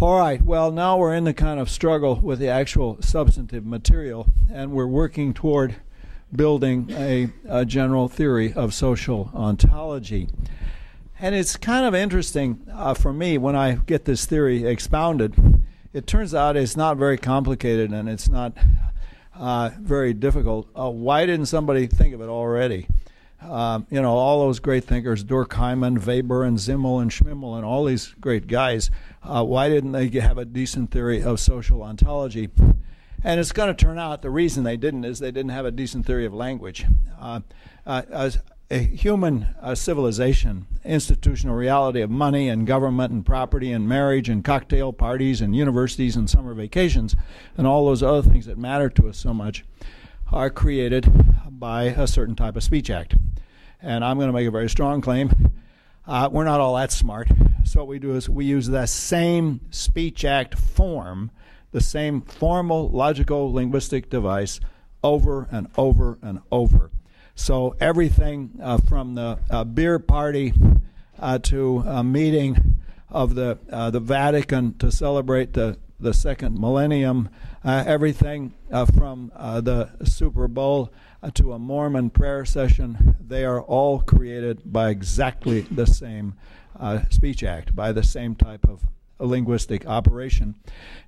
All right, well, now we're in the kind of struggle with the actual substantive material, and we're working toward building a general theory of social ontology. And it's kind of interesting for me when I get this theory expounded. It turns out it's not very complicated and it's not very difficult. Why didn't somebody think of it already? All those great thinkers, Durkheim, Weber, and Simmel, and Schmimmel, and all these great guys, why didn't they have a decent theory of social ontology? And it's going to turn out the reason they didn't is they didn't have a decent theory of language. A human civilization, institutional reality of money and government and property and marriage and cocktail parties and universities and summer vacations and all those other things that matter to us so much are created by a certain type of speech act. And I'm going to make a very strong claim. We're not all that smart. So what we do is we use the same speech act form, the same formal, logical, linguistic device over and over and over. So everything from the beer party to a meeting of the Vatican to celebrate the second millennium, everything from the Super Bowl to a Mormon prayer session, they are all created by exactly the same speech act, by the same type of linguistic operation.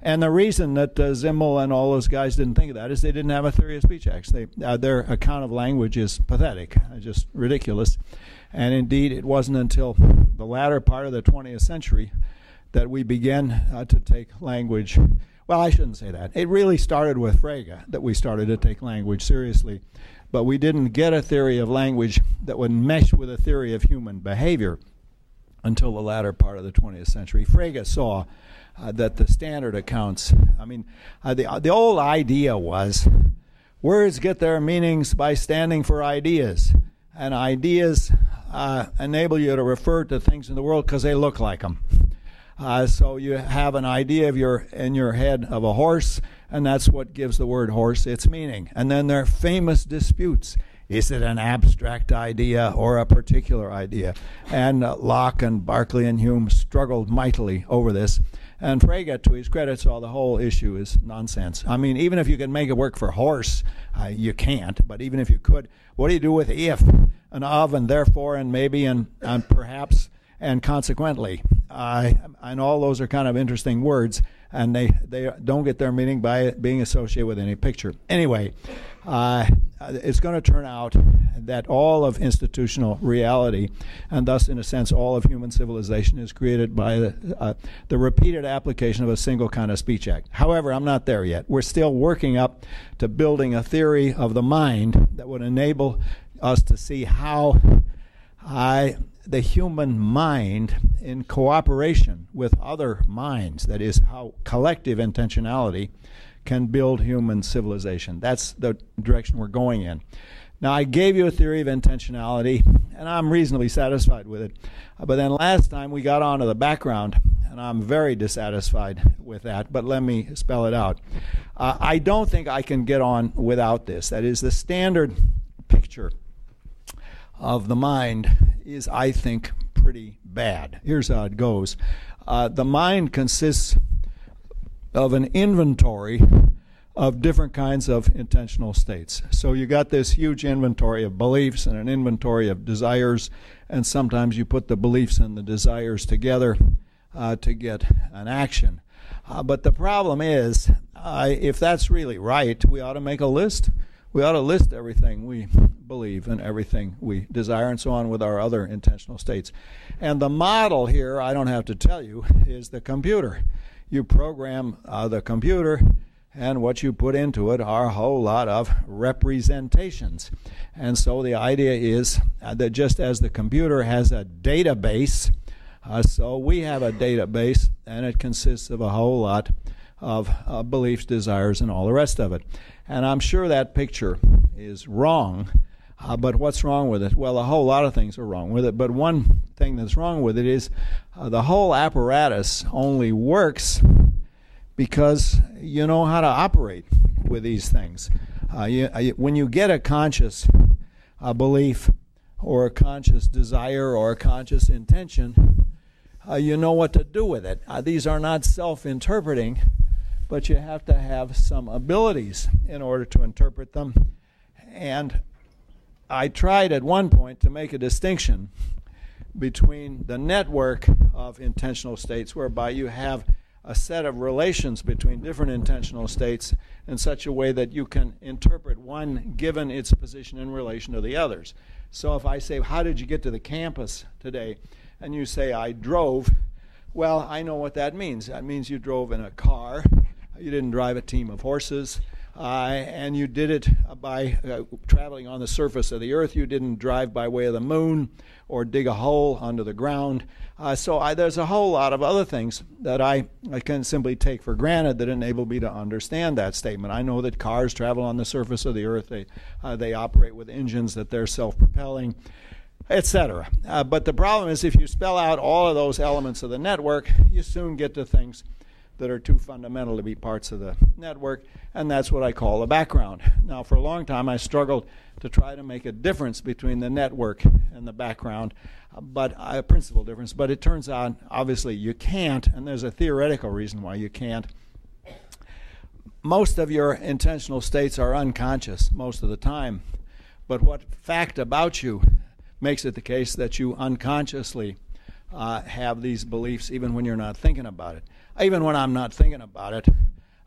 And the reason that Simmel and all those guys didn't think of that is they didn't have a theory of speech acts. Their account of language is pathetic, just ridiculous. And indeed, it wasn't until the latter part of the 20th century that we began to take language. Well, I shouldn't say that. It really started with Frege that we started to take language seriously. But we didn't get a theory of language that would mesh with a theory of human behavior until the latter part of the 20th century. Frege saw that the standard accounts, the old idea was words get their meanings by standing for ideas. And ideas enable you to refer to things in the world because they look like them. So you have an idea in your head of a horse, and that's what gives the word horse its meaning. And then there are famous disputes. Is it an abstract idea or a particular idea? And Locke and Berkeley and Hume struggled mightily over this. And Frege, to his credit, saw the whole issue is nonsense. I mean, even if you can make it work for horse, you can't. But even if you could, what do you do with if, and of, and therefore, and maybe, and perhaps, and consequently? And all those are kind of interesting words, and they don't get their meaning by being associated with any picture. Anyway, it's going to turn out that all of institutional reality, and thus, in a sense, all of human civilization is created by the repeated application of a single kind of speech act. However, I'm not there yet. We're still working up to building a theory of the mind that would enable us to see how the human mind in cooperation with other minds, that is, how collective intentionality can build human civilization. That's the direction we're going in. Now, I gave you a theory of intentionality, and I'm reasonably satisfied with it. But then last time we got onto the background, and I'm very dissatisfied with that, but let me spell it out. I don't think I can get on without this. That is, the standard picture of the mind is, I think, pretty bad. Here's how it goes. The mind consists of an inventory of different kinds of intentional states. So you got this huge inventory of beliefs and an inventory of desires, and sometimes you put the beliefs and the desires together to get an action. But the problem is, if that's really right, we ought to make a list. We ought to list everything we believe and everything we desire and so on with our other intentional states. And the model here, I don't have to tell you, is the computer. You program the computer, and what you put into it are a whole lot of representations. And so the idea is that just as the computer has a database, so we have a database, and it consists of a whole lot of beliefs, desires, and all the rest of it. And I'm sure that picture is wrong, but what's wrong with it? Well, a whole lot of things are wrong with it, but one thing that's wrong with it is the whole apparatus only works because you know how to operate with these things. When you get a conscious belief or a conscious desire or a conscious intention, you know what to do with it. These are not self-interpreting, but you have to have some abilities in order to interpret them. And I tried at one point to make a distinction between the network of intentional states, whereby you have a set of relations between different intentional states in such a way that you can interpret one given its position in relation to the others. So if I say, how did you get to the campus today? And you say, I drove. Well, I know what that means. That means you drove in a car. You didn't drive a team of horses. And you did it by traveling on the surface of the earth. You didn't drive by way of the moon or dig a hole under the ground. So there's a whole lot of other things that I can simply take for granted that enable me to understand that statement. I know that cars travel on the surface of the earth. They operate with engines that they're self-propelling, etc. But the problem is if you spell out all of those elements of the network, you soon get to things that are too fundamental to be parts of the network, and that's what I call the background. Now, for a long time, I struggled to try to make a difference between the network and the background, but a principal difference. But it turns out, obviously, you can't, and there's a theoretical reason why you can't. Most of your intentional states are unconscious most of the time, but what fact about you makes it the case that you unconsciously have these beliefs even when you're not thinking about it. Even when I'm not thinking about it,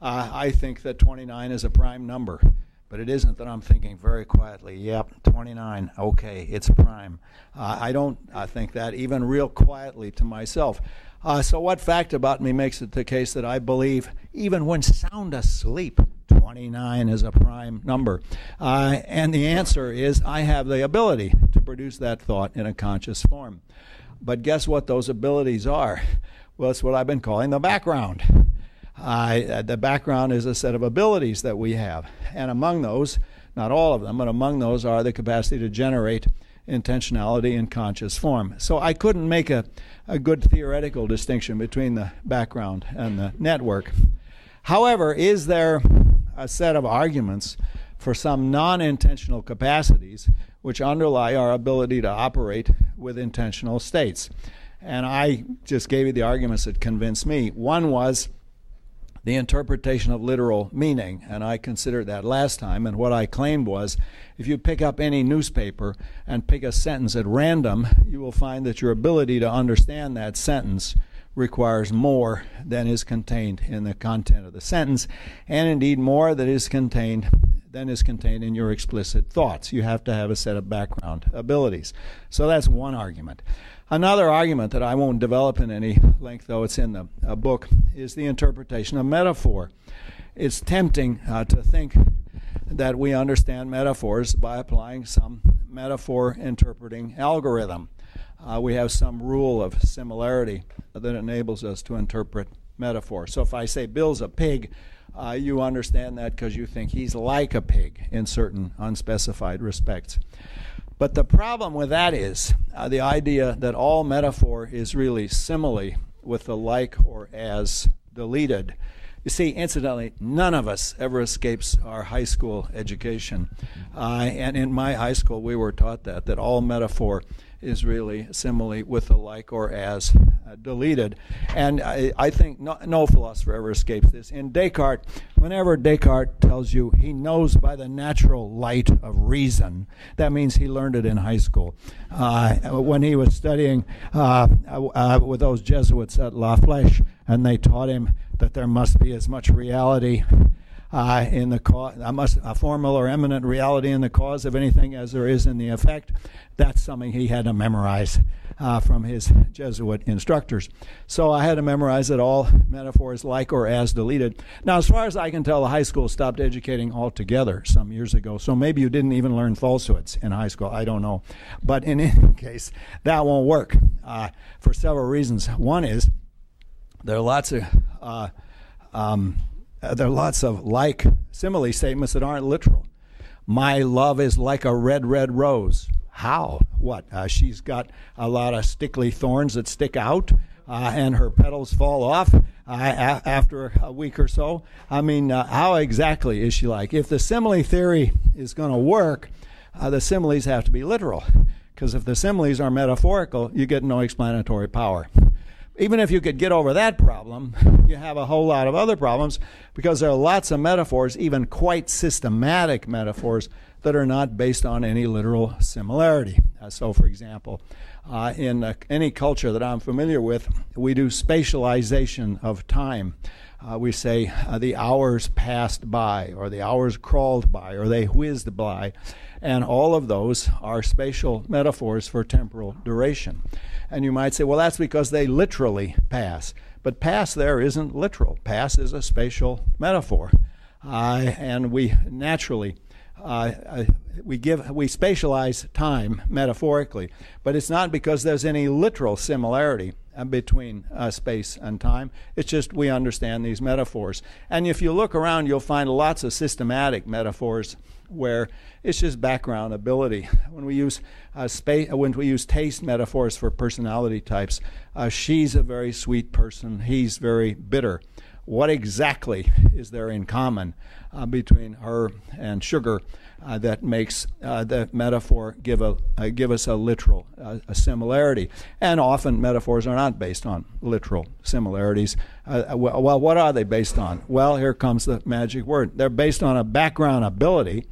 I think that 29 is a prime number. But it isn't that I'm thinking very quietly, yep, 29, okay, it's prime. I don't think that even real quietly to myself. So what fact about me makes it the case that I believe, even when sound asleep, 29 is a prime number? And the answer is I have the ability to produce that thought in a conscious form. But guess what those abilities are? Well, it's what I've been calling the background. The background is a set of abilities that we have. And among those, not all of them, but among those are the capacity to generate intentionality in conscious form. So I couldn't make a good theoretical distinction between the background and the network. However, is there a set of arguments for some non-intentional capacities which underlie our ability to operate with intentional states? And I just gave you the arguments that convinced me. One was the interpretation of literal meaning, and I considered that last time, and what I claimed was if you pick up any newspaper and pick a sentence at random, you will find that your ability to understand that sentence requires more than is contained in the content of the sentence, and indeed more than is contained in your explicit thoughts. You have to have a set of background abilities. So that's one argument. Another argument that I won't develop in any length, though it's in the book, is the interpretation of metaphor. It's tempting to think that we understand metaphors by applying some metaphor interpreting algorithm. We have some rule of similarity that enables us to interpret metaphor. So if I say Bill's a pig, you understand that because you think he's like a pig in certain unspecified respects. But the problem with that is the idea that all metaphor is really simile with the like or as deleted. You see, incidentally, none of us ever escapes our high school education. And in my high school, we were taught that all metaphor is really simile with the like or as deleted. And I think no philosopher ever escapes this. In Descartes, whenever Descartes tells you he knows by the natural light of reason, that means he learned it in high school. When he was studying with those Jesuits at La Flèche, and they taught him that there must be as much reality in the cause, a formal or eminent reality in the cause of anything as there is in the effect. That's something he had to memorize from his Jesuit instructors. So I had to memorize that all metaphors like or as deleted. Now, as far as I can tell, the high school stopped educating altogether some years ago. So maybe you didn't even learn falsehoods in high school. I don't know. But in any case, that won't work for several reasons. One is there are lots of like simile statements that aren't literal. My love is like a red, red rose. How? What? She's got a lot of stickly thorns that stick out, and her petals fall off after a week or so. I mean, how exactly is she like? If the simile theory is going to work, the similes have to be literal, because if the similes are metaphorical, you get no explanatory power. Even if you could get over that problem, you have a whole lot of other problems, because there are lots of metaphors, even quite systematic metaphors, that are not based on any literal similarity. So, for example, in any culture that I'm familiar with, we do spatialization of time. We say the hours passed by, or the hours crawled by, or they whizzed by. And all of those are spatial metaphors for temporal duration. And you might say, well, that's because they literally pass. But pass there isn't literal. Pass is a spatial metaphor. And we naturally we spatialize time metaphorically, but it's not because there's any literal similarity between space and time. It's just we understand these metaphors. And if you look around, you'll find lots of systematic metaphors where it's just background ability. When we use taste metaphors for personality types, she's a very sweet person, he's very bitter. What exactly is there in common between her and sugar that makes the metaphor give us a literal similarity? And often metaphors are not based on literal similarities. Well, what are they based on? Well, here comes the magic word. They're based on a background ability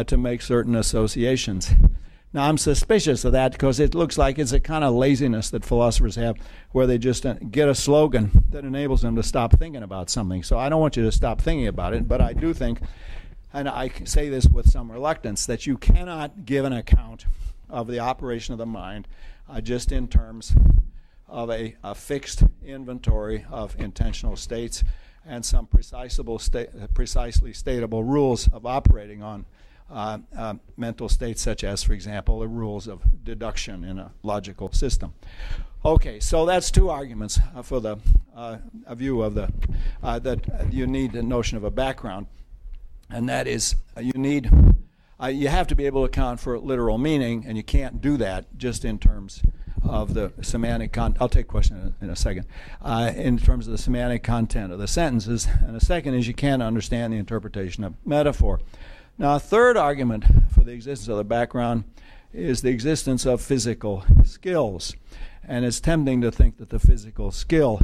to make certain associations. Now, I'm suspicious of that because it looks like it's a kind of laziness that philosophers have, where they just get a slogan that enables them to stop thinking about something. So I don't want you to stop thinking about it, but I do think, and I say this with some reluctance, that you cannot give an account of the operation of the mind just in terms of a fixed inventory of intentional states and some precisely statable rules of operating on mental states, such as, for example, the rules of deduction in a logical system. Okay, so that's two arguments for the a view of the that you need the notion of a background, and that is you have to be able to account for literal meaning, and you can't do that just in terms of the semantic content. I'll take a question in a second. In terms of the semantic content of the sentences, and the second is you can't understand the interpretation of metaphor. Now, a third argument for the existence of the background is the existence of physical skills. And it's tempting to think that the physical skill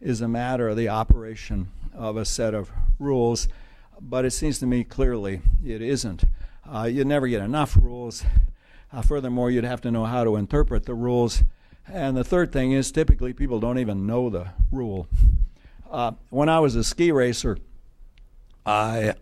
is a matter of the operation of a set of rules, but it seems to me clearly it isn't. You'd never get enough rules. Furthermore, you'd have to know how to interpret the rules. And the third thing is typically people don't even know the rule. When I was a ski racer, I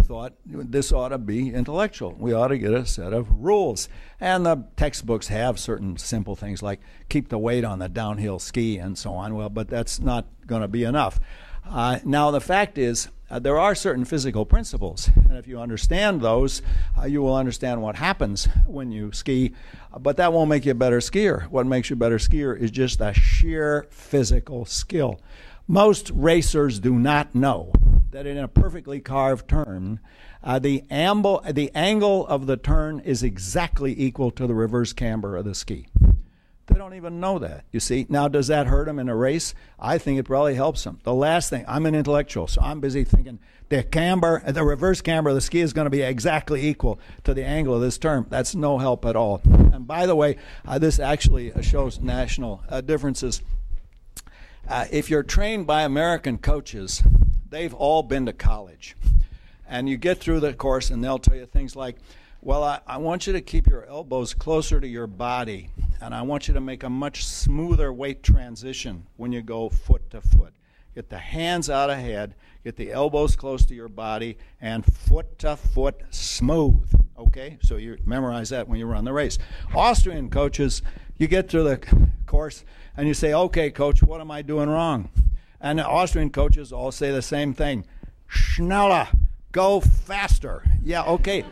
thought this ought to be intellectual. We ought to get a set of rules. And the textbooks have certain simple things like keep the weight on the downhill ski and so on. Well, but that's not going to be enough. Now, the fact is there are certain physical principles. And if you understand those, you will understand what happens when you ski. But that won't make you a better skier. What makes you a better skier is just a sheer physical skill. Most racers do not know that in a perfectly carved turn, the angle of the turn is exactly equal to the reverse camber of the ski. They don't even know that, you see. Now, does that hurt them in a race? I think it probably helps them. The last thing, I'm an intellectual, so I'm busy thinking the reverse camber of the ski is going to be exactly equal to the angle of this turn. That's no help at all. And by the way, this actually shows national differences. If you're trained by American coaches, they've all been to college. And you get through the course and they'll tell you things like, well, I want you to keep your elbows closer to your body, and I want you to make a much smoother weight transition when you go foot to foot. Get the hands out ahead, get the elbows close to your body, and foot to foot smooth. Okay? So you memorize that when you run the race. Austrian coaches, you get through the course and you say, okay, coach, what am I doing wrong? And the Austrian coaches all say the same thing. Schneller, go faster. Yeah, okay,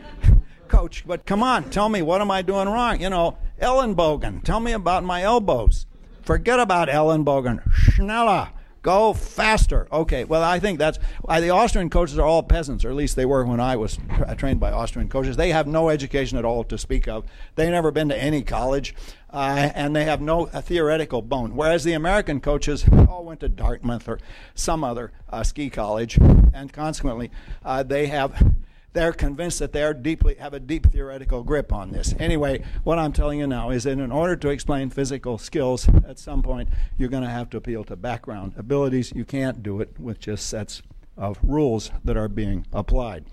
coach, but come on, tell me, what am I doing wrong? You know, Ellenbogen, tell me about my elbows. Forget about Ellenbogen. Schneller, go faster. Okay, well, I think that's the Austrian coaches are all peasants, or at least they were when I was trained by Austrian coaches. They have no education at all to speak of. They've never been to any college, and they have no theoretical bone. Whereas the American coaches all went to Dartmouth or some other ski college, and consequently, they have they're convinced that they have a deep theoretical grip on this. Anyway, what I'm telling you now is that in order to explain physical skills, at some point you're going to have to appeal to background abilities. You can't do it with just sets of rules that are being applied.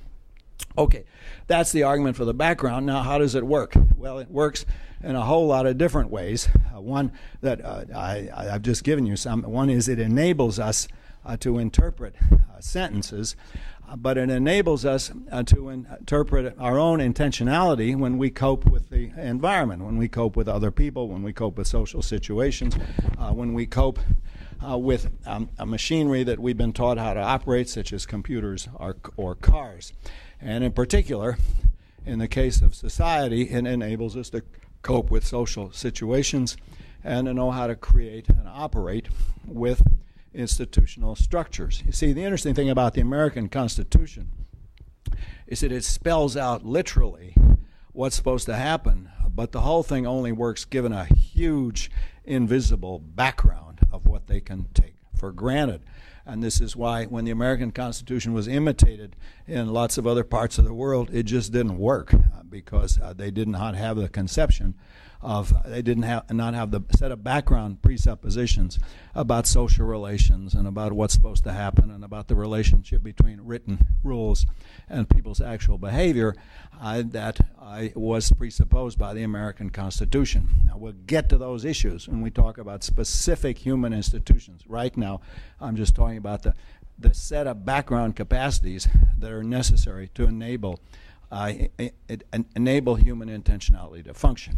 Okay, that's the argument for the background. Now, how does it work? Well, it works in a whole lot of different ways. One that I've just given you some. One is it enables us to interpret sentences, but it enables us to interpret our own intentionality when we cope with the environment, when we cope with other people, when we cope with social situations, when we cope with a machinery that we've been taught how to operate, such as computers or cars. And in particular, in the case of society, it enables us to cope with social situations and to know how to create and operate with institutional structures. You see, the interesting thing about the American Constitution is that it spells out literally what's supposed to happen, but the whole thing only works given a huge invisible background of what they can take for granted. And this is why when the American Constitution was imitated in lots of other parts of the world, it just didn't work because they did not have the conception of, they did not have the set of background presuppositions about social relations and about what's supposed to happen and about the relationship between written rules and people's actual behavior that was presupposed by the American Constitution. Now, we'll get to those issues when we talk about specific human institutions. Right now, I'm just talking about the set of background capacities that are necessary to enable human intentionality to function.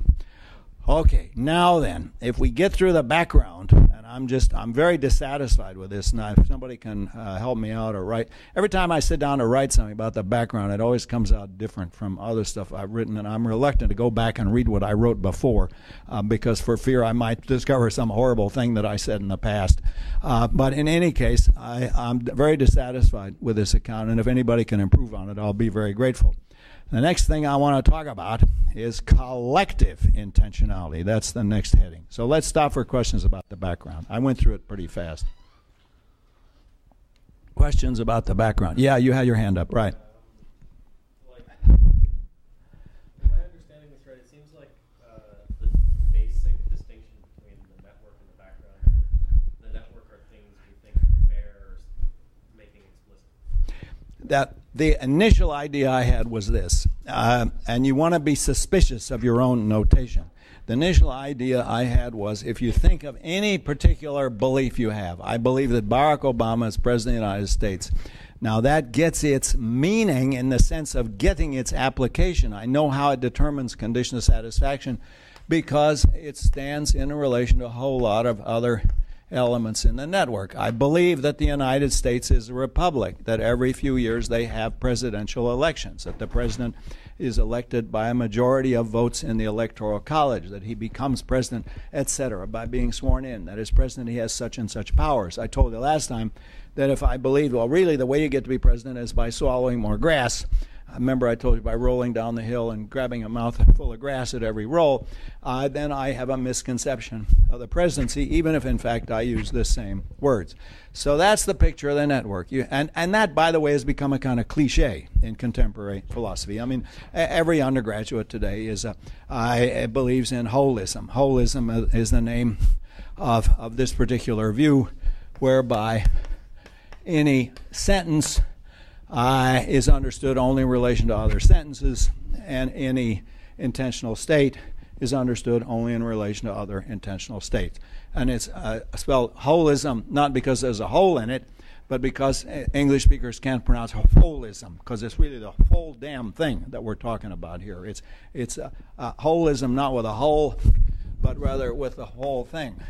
Okay, now then, if we get through the background, and I'm very dissatisfied with this. Now, if somebody can help me out or write, every time I sit down to write something about the background, it always comes out different from other stuff I've written, and I'm reluctant to go back and read what I wrote before because for fear I might discover some horrible thing that I said in the past. But in any case, I'm very dissatisfied with this account, and if anybody can improve on it, I'll be very grateful. The next thing I want to talk about is collective intentionality. That's the next heading. So let's stop for questions about the background. I went through it pretty fast. Questions about the background? Yeah, you had your hand up, right. Am I understanding this right? It seems like the basic distinction between the network and the background, the network are things we think bear making explicit. That the initial idea I had was this, and you want to be suspicious of your own notation. The initial idea I had was if you think of any particular belief you have, I believe that Barack Obama is President of the United States. Now that gets its meaning in the sense of getting its application. I know how it determines condition of satisfaction because it stands in relation to a whole lot of other elements in the network. I believe that the United States is a republic, that every few years they have presidential elections, that the president is elected by a majority of votes in the Electoral College, that he becomes president, etc., by being sworn in, that as president he has such and such powers. I told you last time that if I believed, well, really the way you get to be president is by swallowing more grass. Remember I told you by rolling down the hill and grabbing a mouthful of grass at every roll, then I have a misconception of the presidency, even if in fact I use the same words. So that's the picture of the network. And that, by the way, has become a kind of cliche in contemporary philosophy. I mean, every undergraduate today believes in holism. Holism is the name of this particular view, whereby any sentence is understood only in relation to other sentences, and any intentional state is understood only in relation to other intentional states. And it's spelled holism not because there's a hole in it, but because English speakers can't pronounce holism, because it's really the whole damn thing that we're talking about here. It's holism not with a hole, but rather with the whole thing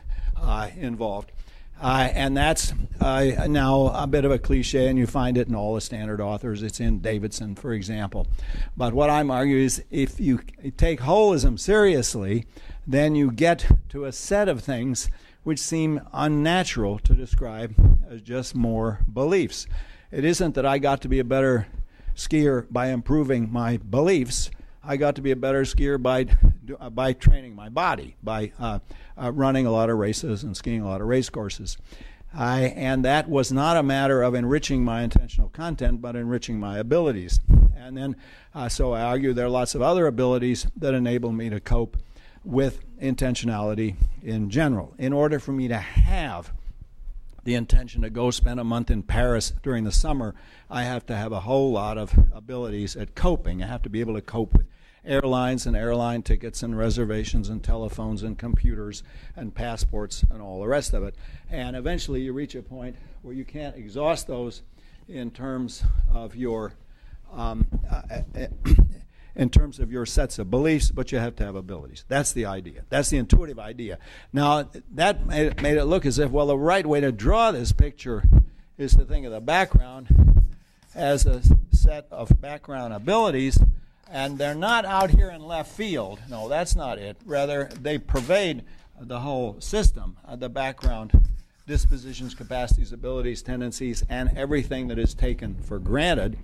involved. And that's now a bit of a cliche, and you find it in all the standard authors. It's in Davidson, for example. But what I'm arguing is if you take holism seriously, then you get to a set of things which seem unnatural to describe as just more beliefs. It isn't that I got to be a better skier by improving my beliefs. I got to be a better skier by training my body, by running a lot of races and skiing a lot of race courses. And that was not a matter of enriching my intentional content, but enriching my abilities. And then, so I argue there are lots of other abilities that enable me to cope with intentionality in general. In order for me to have the intention to go spend a month in Paris during the summer, I have to have a whole lot of abilities at coping. I have to be able to cope with airlines and airline tickets and reservations and telephones and computers and passports and all the rest of it. And eventually you reach a point where you can't exhaust those in terms of your sets of beliefs, but you have to have abilities. That's the idea. That's the intuitive idea. Now, that made it look as if, well, the right way to draw this picture is to think of the background as a set of background abilities, and they're not out here in left field. No, that's not it. Rather, they pervade the whole system, the background dispositions, capacities, abilities, tendencies, and everything that is taken for granted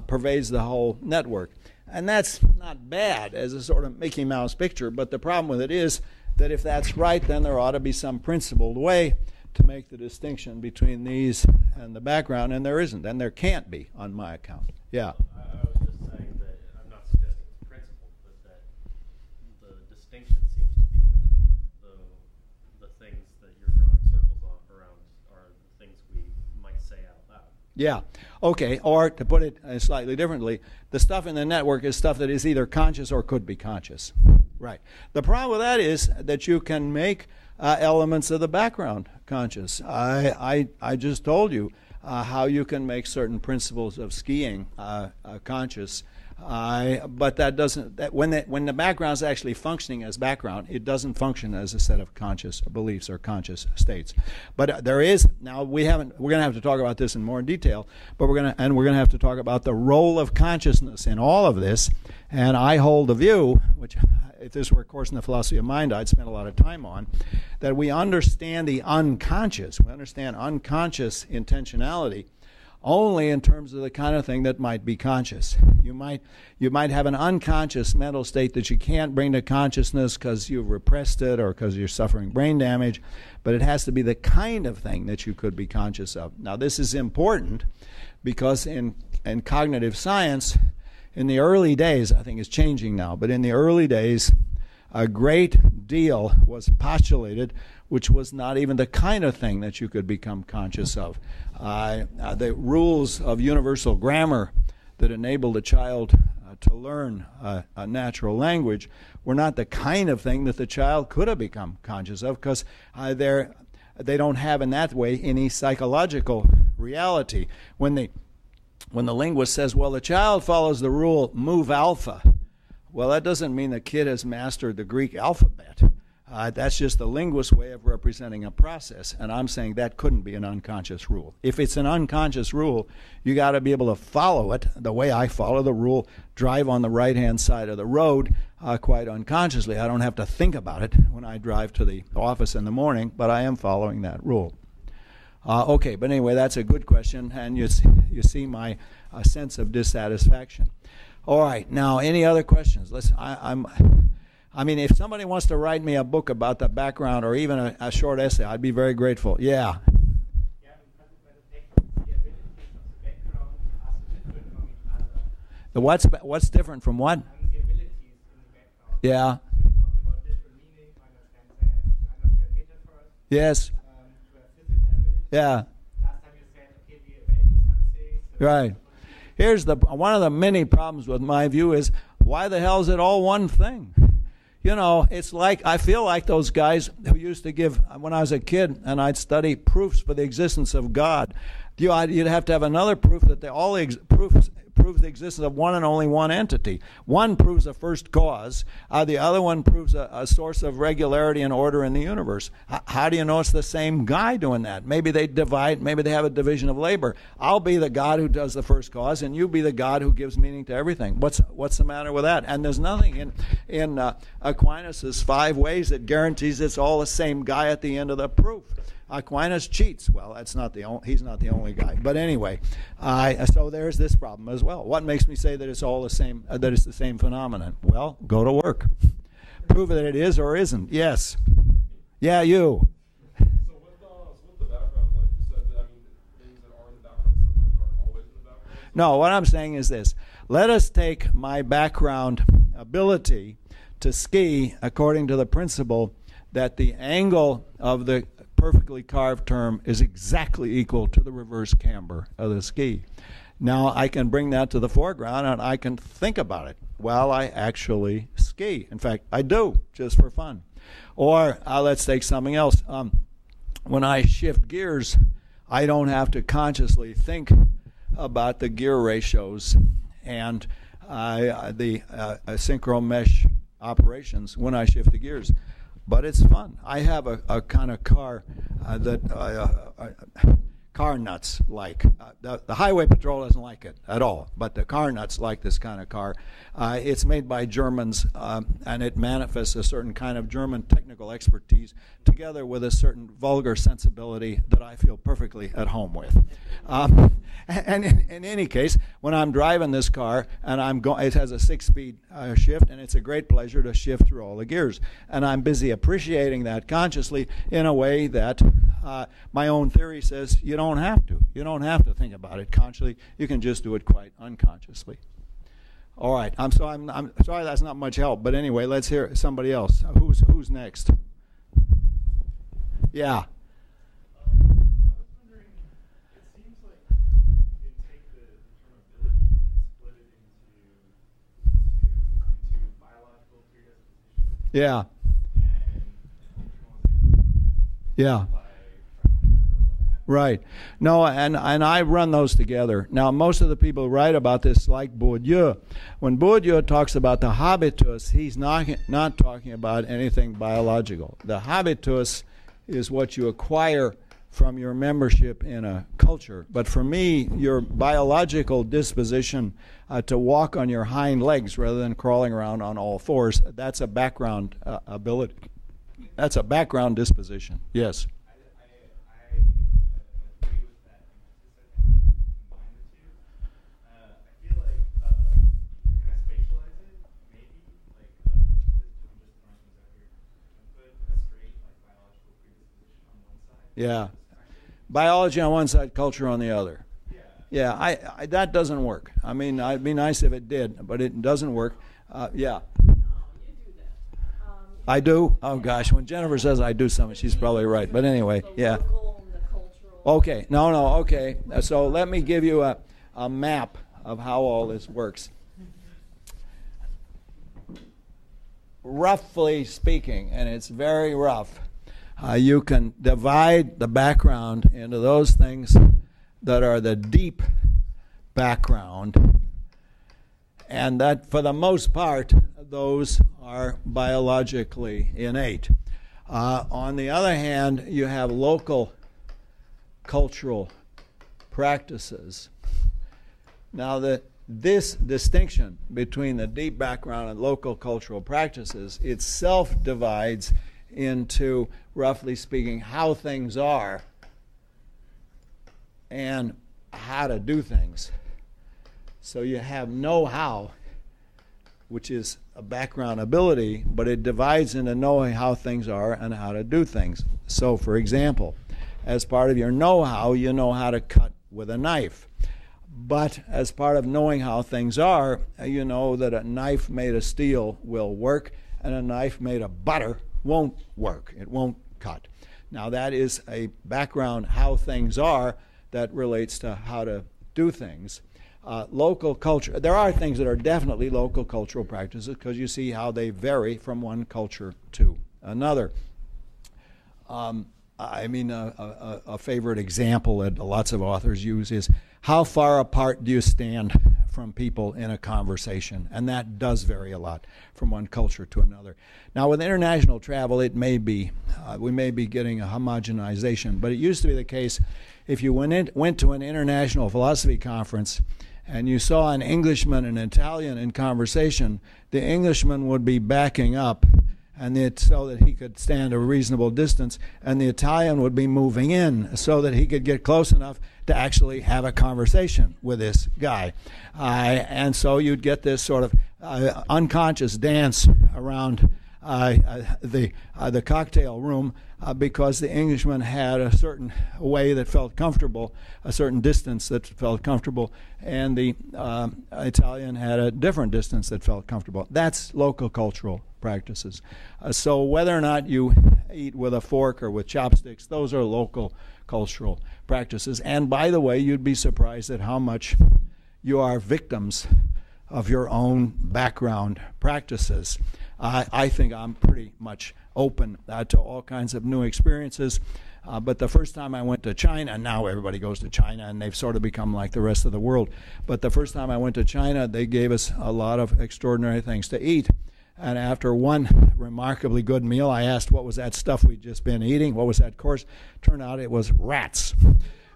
pervades the whole network. And that's not bad as a sort of Mickey Mouse picture, but the problem with it is that if that's right, then there ought to be some principled way to make the distinction between these and the background, and there isn't, and there can't be on my account. Yeah. I was just saying that I'm not suggesting it's principled, but that the distinction seems to be that the things that you're drawing circles around are the things we might say out loud. Yeah. Okay. Or to put it slightly differently, the stuff in the network is stuff that is either conscious or could be conscious. Right. The problem with that is that you can make elements of the background conscious. I just told you how you can make certain principles of skiing conscious. But that doesn't. When the background is actually functioning as background, it doesn't function as a set of conscious beliefs or conscious states. But there is now. We're going to have to talk about this in more detail. But we're going to have to talk about the role of consciousness in all of this. And I hold the view, which if this were a course in the philosophy of mind, I'd spend a lot of time on, that we understand the unconscious. We understand unconscious intentionality only in terms of the kind of thing that might be conscious. You might have an unconscious mental state that you can't bring to consciousness because you've repressed it or because you're suffering brain damage, but it has to be the kind of thing that you could be conscious of. Now, this is important because in cognitive science, in the early days, I think it's changing now, but in the early days, a great deal was postulated which was not even the kind of thing that you could become conscious of. The rules of universal grammar that enabled a child to learn a natural language were not the kind of thing that the child could have become conscious of because they don't have in that way any psychological reality. When the linguist says, well, the child follows the rule move alpha, well, that doesn't mean the kid has mastered the Greek alphabet. That's just the linguist's way of representing a process, and I'm saying that couldn't be an unconscious rule. If it's an unconscious rule, you got to be able to follow it the way I follow the rule, drive on the right-hand side of the road quite unconsciously. I don't have to think about it when I drive to the office in the morning, but I am following that rule. Okay, but anyway, that's a good question, and you see my sense of dissatisfaction. All right, now any other questions? I mean, if somebody wants to write me a book about the background or even a short essay, I'd be very grateful. Yeah. The what's different from what? The abilities in the background. Yeah. So you talked about literal meaning, understand sense, understand metaphors. Yes. Physical abilities. Yeah. Last time you said, okay, we awaken something. So Right. Here's one of the many problems with my view is, why the hell is it all one thing? You know, it's like, I feel like those guys who used to give, when I was a kid and I'd study proofs for the existence of God, you'd have to have another proof that proves the existence of one and only one entity. One proves a first cause. The other one proves a source of regularity and order in the universe. How do you know it's the same guy doing that? Maybe they divide. Maybe they have a division of labor. I'll be the God who does the first cause, and you be the God who gives meaning to everything. What's the matter with that? And there's nothing in Aquinas' 5 ways that guarantees it's all the same guy at the end of the proof. Aquinas cheats. Well, he's not the only guy. But anyway, so there's this problem as well. What makes me say that it's all the same? That it's the same phenomenon? Well, go to work. Prove that it is or isn't. Yes. Yeah, you. So with the background, No, what I'm saying is this. Let us take my background ability to ski according to the principle that the angle of the perfectly carved term is exactly equal to the reverse camber of the ski. Now I can bring that to the foreground and I can think about it while I actually ski. In fact, I do, just for fun. Or let's take something else. When I shift gears, I don't have to consciously think about the gear ratios and the synchro mesh operations when I shift the gears. But it's fun. I have a kind of car that car nuts like. The highway patrol doesn't like it at all, but the car nuts like this kind of car. It's made by Germans, and it manifests a certain kind of German technical expertise together with a certain vulgar sensibility that I feel perfectly at home with. And in any case, when I'm driving this car and it has a 6-speed shift, and it's a great pleasure to shift through all the gears. And I'm busy appreciating that consciously in a way that my own theory says you don't have to. You don't have to think about it consciously. You can just do it quite unconsciously. All right. I'm sorry that's not much help, but anyway, let's hear somebody else. Who's next? Yeah. Yeah. Yeah. Right. No, and I run those together. Now, most of the people who write about this, like Bourdieu, when Bourdieu talks about the habitus, he's not talking about anything biological. The habitus is what you acquire from your membership in a culture. But for me, your biological disposition to walk on your hind legs rather than crawling around on all fours, that's a background ability. That's a background disposition. Yes. I agree with that. I combine the two. I feel like can I spatialize it? Maybe like I'm just throwing things out here. Put a straight like biological predisposition on one side. Yeah. Biology on one side, culture on the other. Yeah, I that doesn't work. I mean, it'd be nice if it did, but it doesn't work. Yeah. I do? Oh, gosh. When Jennifer says I do something, she's probably right. But anyway, yeah. Okay. No, okay. So let me give you a map of how all this works. Roughly speaking, and it's very rough, you can divide the background into those things that are the deep background, and that for the most part those are biologically innate. On the other hand, you have local cultural practices. Now, this distinction between the deep background and local cultural practices itself divides into, roughly speaking, how things are and how to do things. So you have know-how, which is a background ability, but it divides into knowing how things are and how to do things. So, for example, as part of your know-how, you know how to cut with a knife. But as part of knowing how things are, you know that a knife made of steel will work and a knife made of butter won't work. It won't cut. Now, that is a background how things are that relates to how to do things. Local culture, there are things that are definitely local cultural practices because you see how they vary from one culture to another. A favorite example that lots of authors use is how far apart do you stand from people in a conversation? And that does vary a lot from one culture to another. Now, with international travel, it may be, we may be getting a homogenization, but it used to be the case if you went to an international philosophy conference and you saw an Englishman and an Italian in conversation, the Englishman would be backing up so that he could stand a reasonable distance, and the Italian would be moving in so that he could get close enough to actually have a conversation with this guy. And so you'd get this sort of unconscious dance around the cocktail room because the Englishman had a certain way that felt comfortable, a certain distance that felt comfortable, and the Italian had a different distance that felt comfortable. That's local cultural practices. So whether or not you eat with a fork or with chopsticks, those are local cultural practices. And by the way, you'd be surprised at how much you are victims of your own background practices. I think I'm pretty much open to all kinds of new experiences. But the first time I went to China, now everybody goes to China and they've sort of become like the rest of the world. But the first time I went to China, they gave us a lot of extraordinary things to eat. And after one remarkably good meal, I asked what was that stuff we'd just been eating, what was that course? Turned out it was rats.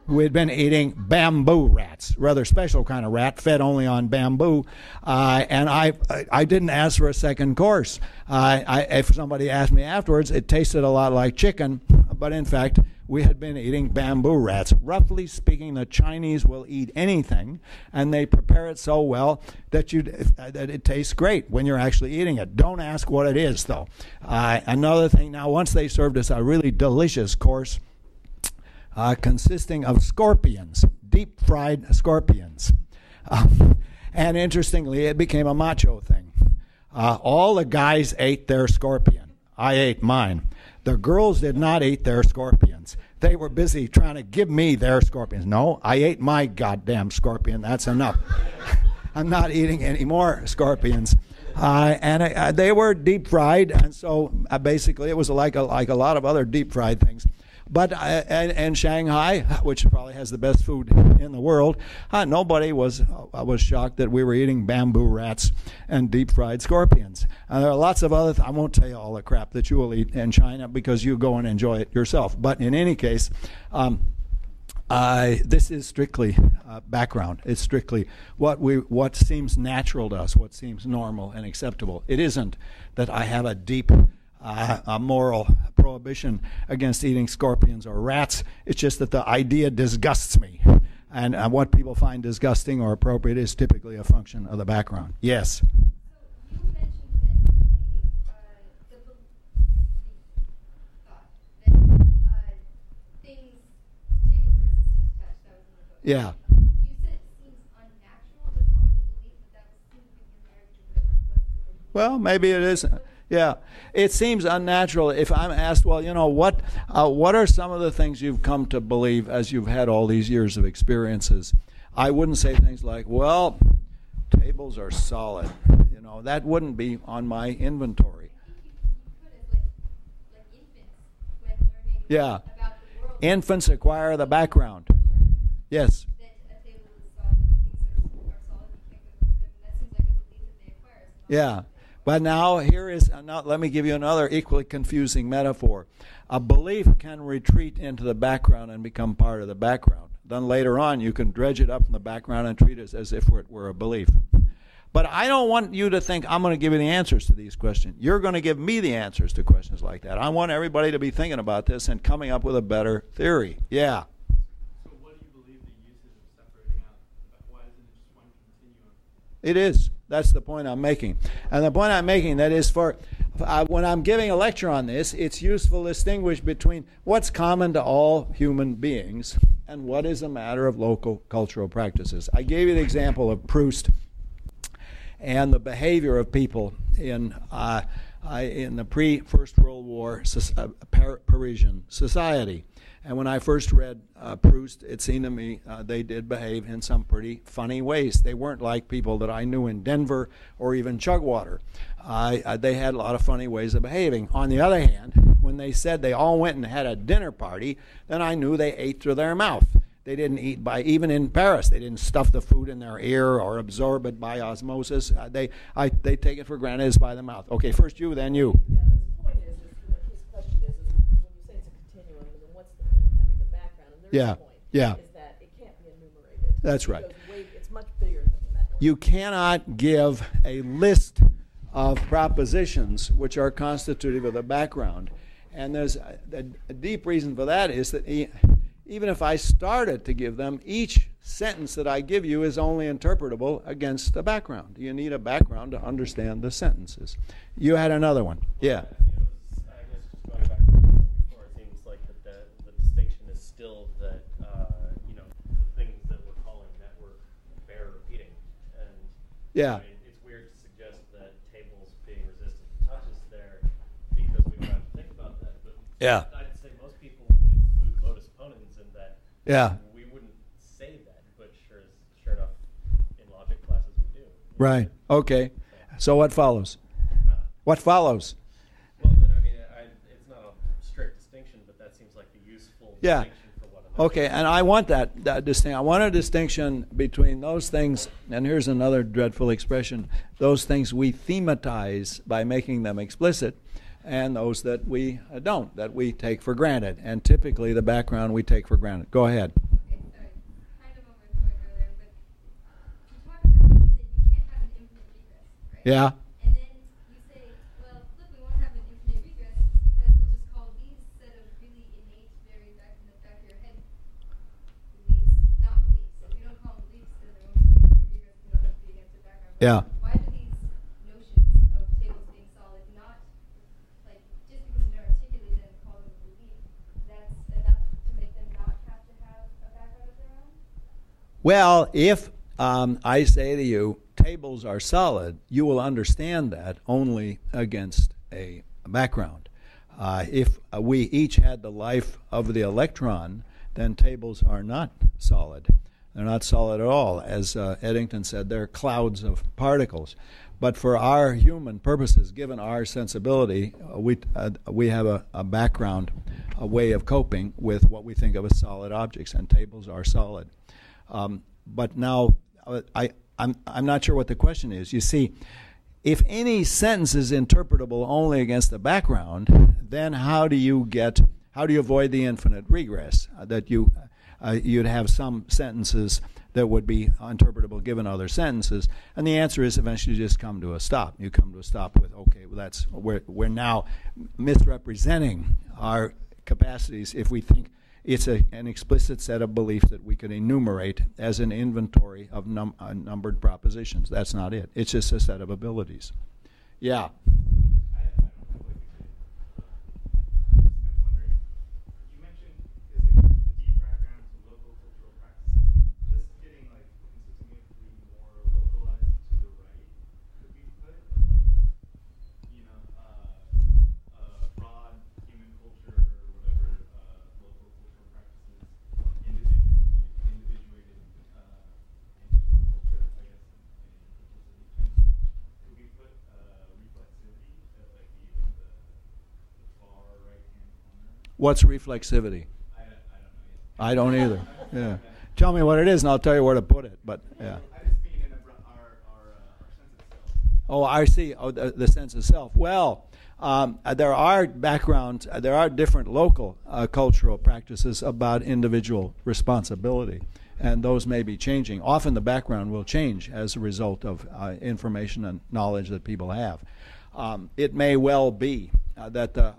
We'd been eating bamboo rats, rather special kind of rat, fed only on bamboo. And I didn't ask for a second course. If somebody asked me afterwards, it tasted a lot like chicken, but in fact, we had been eating bamboo rats. Roughly speaking, the Chinese will eat anything, and they prepare it so well that it tastes great when you're actually eating it. Don't ask what it is, though. Another thing, now once they served us a really delicious course consisting of scorpions, deep-fried scorpions. And interestingly, it became a macho thing. All the guys ate their scorpion. I ate mine. The girls did not eat their scorpions. They were busy trying to give me their scorpions. No, I ate my goddamn scorpion. That's enough. I'm not eating any more scorpions. And they were deep fried, and so basically it was like a lot of other deep fried things. But in Shanghai, which probably has the best food in the world, nobody was shocked that we were eating bamboo rats and deep-fried scorpions. And there are lots of other I won't tell you all the crap that you will eat in China because you go and enjoy it yourself. But in any case, this is strictly background. It's strictly what seems natural to us, what seems normal and acceptable. It isn't that I have a deep a moral prohibition against eating scorpions or rats. It's just that the idea disgusts me. And what people find disgusting or appropriate is typically a function of the background. Yes? So you mentioned that things, tables are resistant to touch. That was in the book. Yeah. You said it seems unnatural to call it a belief, but that seems to be married to what's the Well, maybe it is. Yeah, it seems unnatural if I'm asked, well, what are some of the things you've come to believe as you've had all these years of experiences? I wouldn't say things like, well, tables are solid. That wouldn't be on my inventory. I think you put it like infants when learning Yeah. about the world. Infants acquire the background. Yes. That a table is solid, things are solid, you can't go through them, and that seems like a belief that they acquire. It's not Yeah. But now let me give you another equally confusing metaphor. A belief can retreat into the background and become part of the background. Then later on, you can dredge it up in the background and treat it as if it were a belief. But I don't want you to think I'm going to give you the answers to these questions. You're going to give me the answers to questions like that. I want everybody to be thinking about this and coming up with a better theory. Yeah. So what do you believe the uses of separating out? Why isn't it just one continuum? It is. That's the point I'm making. And the point I'm making, that is when I'm giving a lecture on this, it's useful to distinguish between what's common to all human beings and what is a matter of local cultural practices. I gave you the example of Proust and the behavior of people in the pre-First World War Parisian society. And when I first read Proust, it seemed to me they did behave in some pretty funny ways. They weren't like people that I knew in Denver or even Chugwater. They had a lot of funny ways of behaving. On the other hand, when they said they all went and had a dinner party, then I knew they ate through their mouth. They didn't eat even in Paris, they didn't stuff the food in their ear or absorb it by osmosis. They take it for granted it's by the mouth. Okay, first you, then you. Yeah, the point is his question is when you say it's a continuum, then what's the point of having the background? And there's a point. Yeah. Is that it can't be enumerated. That's right. It's much bigger than that. You cannot give a list of propositions which are constitutive of the background. And there's a deep reason for that is that even if I started to give them, each sentence that I give you is only interpretable against a background. You need a background to understand the sentences. You had another one. Yeah. I guess just going back to what you said before, it seems like the distinction is still that the things that we're calling network bear repeating, and Yeah. it's weird to suggest that tables being resistant to touch is there because we don't have to think about that. But Yeah. I'd say most people would include modus ponens in that. Yeah. We wouldn't say that, but sure enough, in logic classes we do. Right. Okay. So what follows? What follows? Well, then it's not a strict distinction, but that seems like the useful Yeah. distinction for one another. Okay, and I want that distinction. I want a distinction between those things, and here's another dreadful expression, those things we thematize by making them explicit, and those that we don't, that we take for granted. And typically the background we take for granted. Go ahead. Okay, sorry. Kind of over the point earlier, but you talk about that you can't have an infinite regress, right? Yeah. And then you say, well, look, we won't have an infinite regress because we'll just call these set of really innate, very back in the back of your head beliefs, not beliefs. So if we don't call them beliefs, then there won't be an infinite regress. We don't have to be against the background. Yeah. Why do these notions of tables being solid not, like, just because they're articulated and call them a belief, that's enough to make them not have to have a background of their own? Well, if I say to you, tables are solid, you will understand that only against a background. If we each had the life of the electron, then tables are not solid. They're not solid at all. As Eddington said, they're clouds of particles. But for our human purposes, given our sensibility, we have a background, a way of coping with what we think of as solid objects, and tables are solid. But now, I'm not sure what the question is. You see, if any sentence is interpretable only against the background, then how do you avoid the infinite regress? That you'd have some sentences that would be interpretable given other sentences, and the answer is eventually you just come to a stop. You come to a stop with, okay, well we're now misrepresenting our capacities if we think it's an explicit set of beliefs that we could enumerate as an inventory of numbered propositions. That's not it. It's just a set of abilities. Yeah. I don't know what you did. I'm wondering, you mentioned deep background to local cultural practices. This is getting like consistently more localized to the right. Could we put broad human culture or whatever local cultural practices, individuated individual culture, I guess, in could we put reflexivity at like the far right-hand corner? What's reflexivity? I don't know yet. I don't either. Yeah. Tell me what it is, and I'll tell you where to put it. But yeah. I just mean in our sense of self. Oh, I see. Oh, the sense of self. Well, there are backgrounds. There are different local cultural practices about individual responsibility, and those may be changing. Often, the background will change as a result of information and knowledge that people have. It may well be that the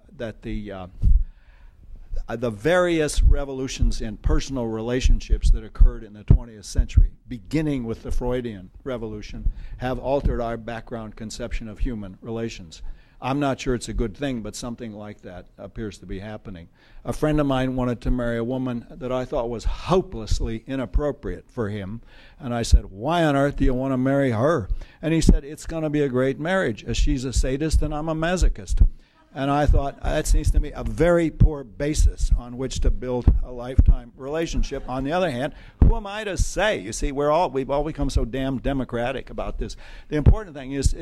various revolutions in personal relationships that occurred in the 20th century, beginning with the Freudian revolution, have altered our background conception of human relations. I'm not sure it's a good thing, but something like that appears to be happening. A friend of mine wanted to marry a woman that I thought was hopelessly inappropriate for him, and I said, why on earth do you want to marry her? And he said, it's going to be a great marriage. She's a sadist and I'm a masochist. And I thought, that seems to me a very poor basis on which to build a lifetime relationship. On the other hand, who am I to say? You see, we've all become so damn democratic about this. The important thing is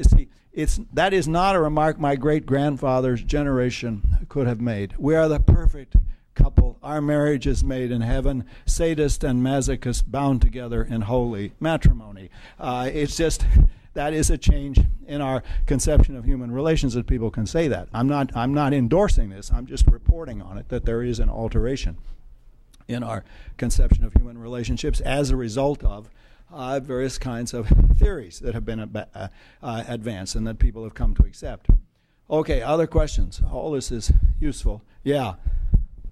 that is not a remark my great-grandfather's generation could have made. We are the perfect couple. Our marriage is made in heaven, sadist and masochist bound together in holy matrimony. It's just... that is a change in our conception of human relations that people can say that. I'm not endorsing this. I'm just reporting on it, that there is an alteration in our conception of human relationships as a result of various kinds of theories that have been advanced and that people have come to accept. Okay, other questions? All this is useful. Yeah.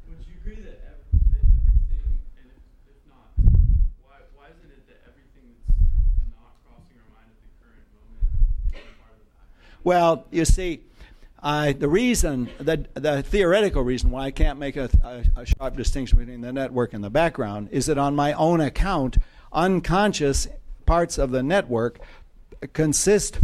Would you agree that everything, and if not, why Well, you see, the theoretical reason why I can't make a sharp distinction between the network and the background is that on my own account, unconscious parts of the network consist,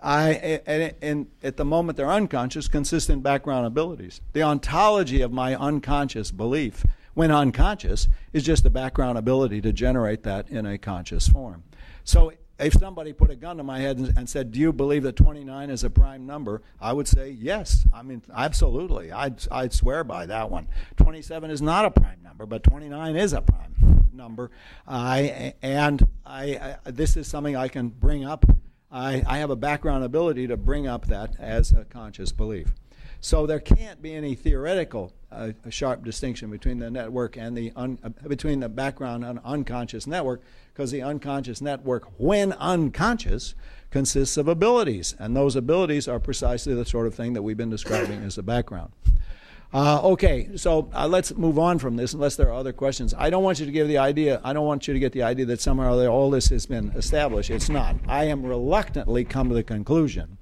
at the moment they're unconscious, consist in background abilities. The ontology of my unconscious belief, when unconscious, is just the background ability to generate that in a conscious form. So if somebody put a gun to my head and said, do you believe that 29 is a prime number? I would say yes. I mean, absolutely. I'd swear by that one. 27 is not a prime number, but 29 is a prime number. This is something I can bring up. I have a background ability to bring up that as a conscious belief. So there can't be any theoretical sharp distinction between the network and between the background and unconscious network, because the unconscious network, when unconscious, consists of abilities, and those abilities are precisely the sort of thing that we've been describing as the background. Okay, so let's move on from this, unless there are other questions. I don't want you to get the idea that somehow all this has been established. It's not. I am reluctantly come to the conclusion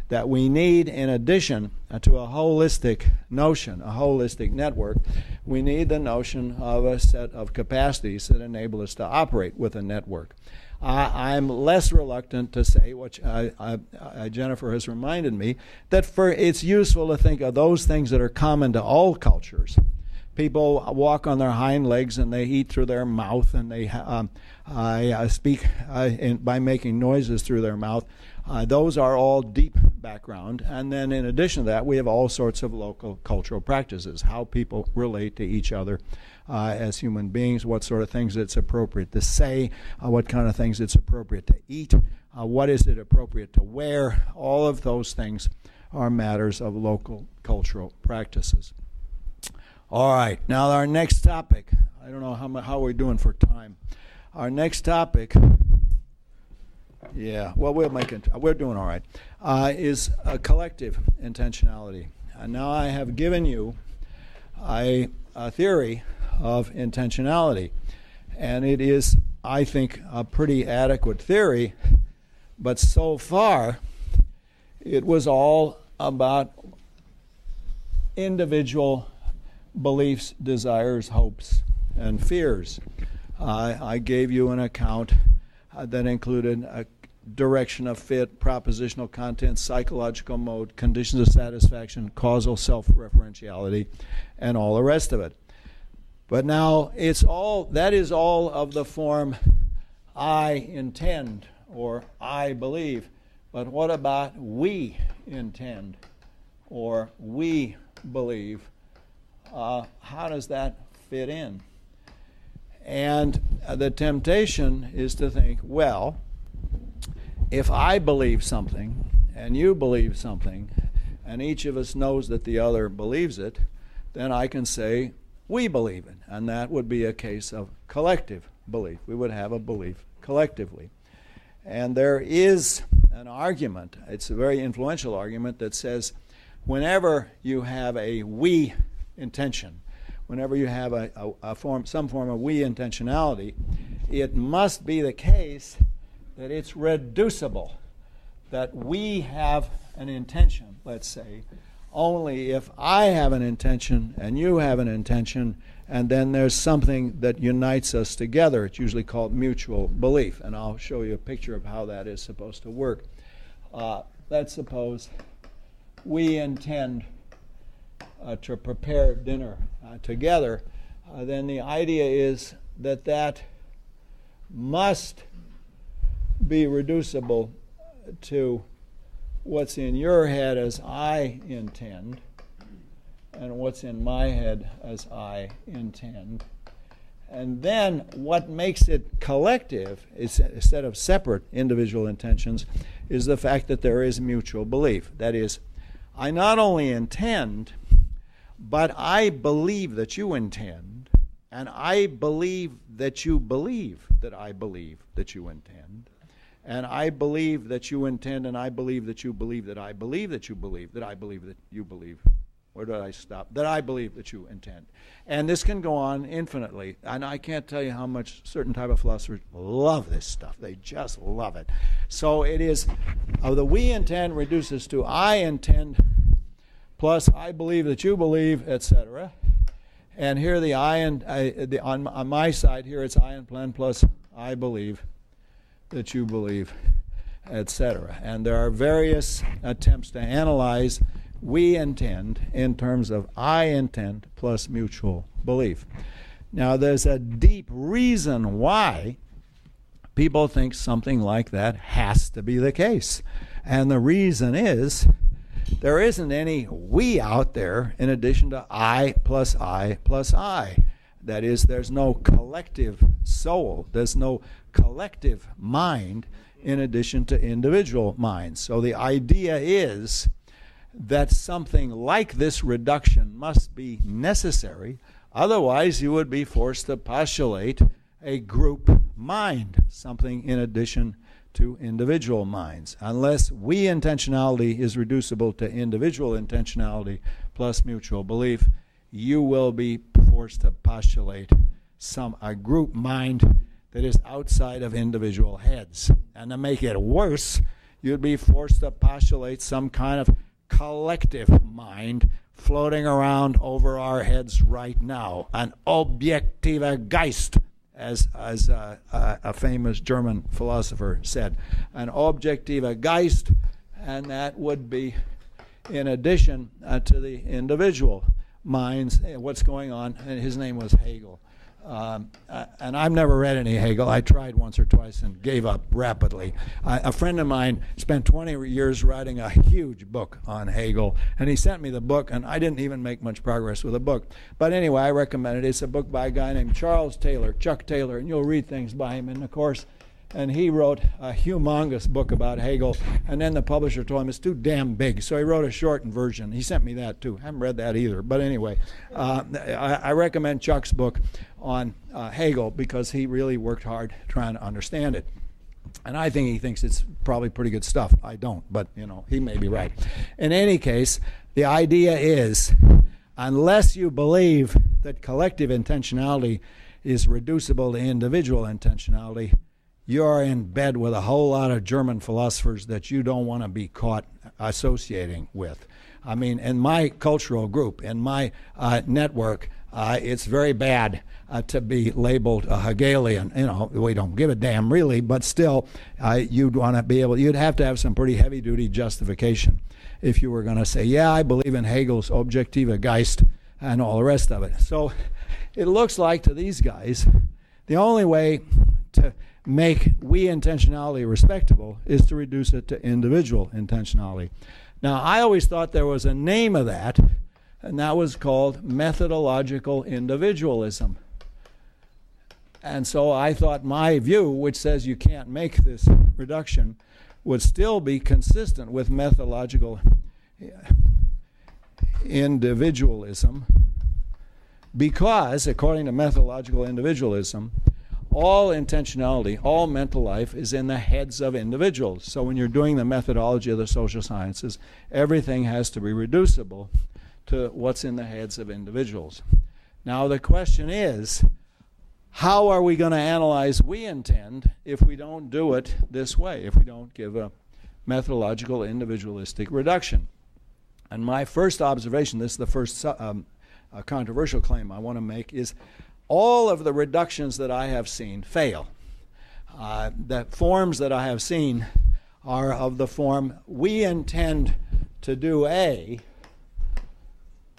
that we need, in addition to a holistic notion, a holistic network, we need the notion of a set of capacities that enable us to operate with a network. I'm less reluctant to say, which Jennifer has reminded me, that it's useful to think of those things that are common to all cultures. People walk on their hind legs and they eat through their mouth, and they speak by making noises through their mouth. Those are all deep background. And then in addition to that, we have all sorts of local cultural practices, how people relate to each other as human beings, what sort of things it's appropriate to say, what kind of things it's appropriate to eat, what is it appropriate to wear. All of those things are matters of local cultural practices. All right, now our next topic, I don't know how we're doing for time. Our next topic, we'll make it, we're doing all right, is collective intentionality. And now I have given you a theory of intentionality, and it is, I think, a pretty adequate theory, but so far it was all about individual beliefs, desires, hopes, and fears. I gave you an account that included a direction of fit, propositional content, psychological mode, conditions of satisfaction, causal self-referentiality, and all the rest of it. But now that is all of the form I intend or I believe. But what about we intend or we believe? How does that fit in? And the temptation is to think, well, if I believe something and you believe something and each of us knows that the other believes it, then I can say we believe it. And that would be a case of collective belief. We would have a belief collectively. And there is an argument, it's a very influential argument, that says whenever you have a we intention, whenever you have some form of we intentionality, it must be the case that it's reducible, that we have an intention, let's say, only if I have an intention and you have an intention, and then there's something that unites us together. It's usually called mutual belief, and I'll show you a picture of how that is supposed to work. Let's suppose we intend to prepare dinner together. Then the idea is that must be reducible to what's in your head as I intend and what's in my head as I intend. And then what makes it collective, is, instead of separate individual intentions, is the fact that there is mutual belief. That is, I not only intend, but I believe that you intend, and I believe that you believe that I believe that you intend, and I believe that you intend, and I believe that you believe that I believe that you believe that I believe that you believe Where did I stop? That I believe that you intend. And this can go on infinitely. And I can't tell you how much certain type of philosophers love this stuff. They just love it. So it is, the we intend reduces to I intend plus I believe that you believe, etc. And here the I and on my side here it's I intend plus I believe that you believe, etc. And there are various attempts to analyze we intend in terms of I intend plus mutual belief. Now there's a deep reason why people think something like that has to be the case. And the reason is there isn't any we out there in addition to I plus I plus I. That is, there's no collective soul. There's no collective mind in addition to individual minds. So the idea is that something like this reduction must be necessary. Otherwise, you would be forced to postulate a group mind, something in addition to individual minds. Unless we intentionality is reducible to individual intentionality plus mutual belief, you will be forced to postulate a group mind that is outside of individual heads. And to make it worse, you'd be forced to postulate some kind of collective mind floating around over our heads right now, an objektiver Geist, as a famous German philosopher said, an objektiver Geist, and that would be in addition to the individual minds, what's going on, and his name was Hegel. And I've never read any Hegel. I tried once or twice and gave up rapidly. A friend of mine spent 20 years writing a huge book on Hegel, and he sent me the book, and I didn't even make much progress with the book. But anyway, I recommend it. It's a book by a guy named Chuck Taylor, and you'll read things by him in the course. And he wrote a humongous book about Hegel, and then the publisher told him it's too damn big, so he wrote a shortened version. He sent me that too. I haven't read that either, but anyway, I recommend Chuck's book on Hegel because he really worked hard trying to understand it. And I think he thinks it's probably pretty good stuff. I don't, but he may be right. In any case, the idea is, unless you believe that collective intentionality is reducible to individual intentionality, you're in bed with a whole lot of German philosophers that you don't want to be caught associating with. I mean, in my cultural group, in my network, it's very bad to be labeled a Hegelian. We don't give a damn really, but still, you'd want to be able. You'd have to have some pretty heavy-duty justification if you were going to say, "Yeah, I believe in Hegel's Objektiver Geist" and all the rest of it. So, it looks like to these guys, the only way to make we intentionality respectable is to reduce it to individual intentionality. Now, I always thought there was a name of that, and that was called methodological individualism. And so I thought my view, which says you can't make this reduction, would still be consistent with methodological individualism, because, according to methodological individualism, all intentionality, all mental life is in the heads of individuals. So when you're doing the methodology of the social sciences, everything has to be reducible to what's in the heads of individuals. Now the question is, how are we going to analyze we intend if we don't do it this way, if we don't give a methodological individualistic reduction? And my first observation, this is the first controversial claim I want to make, is all of the reductions that I have seen fail. The forms that I have seen are of the form, we intend to do A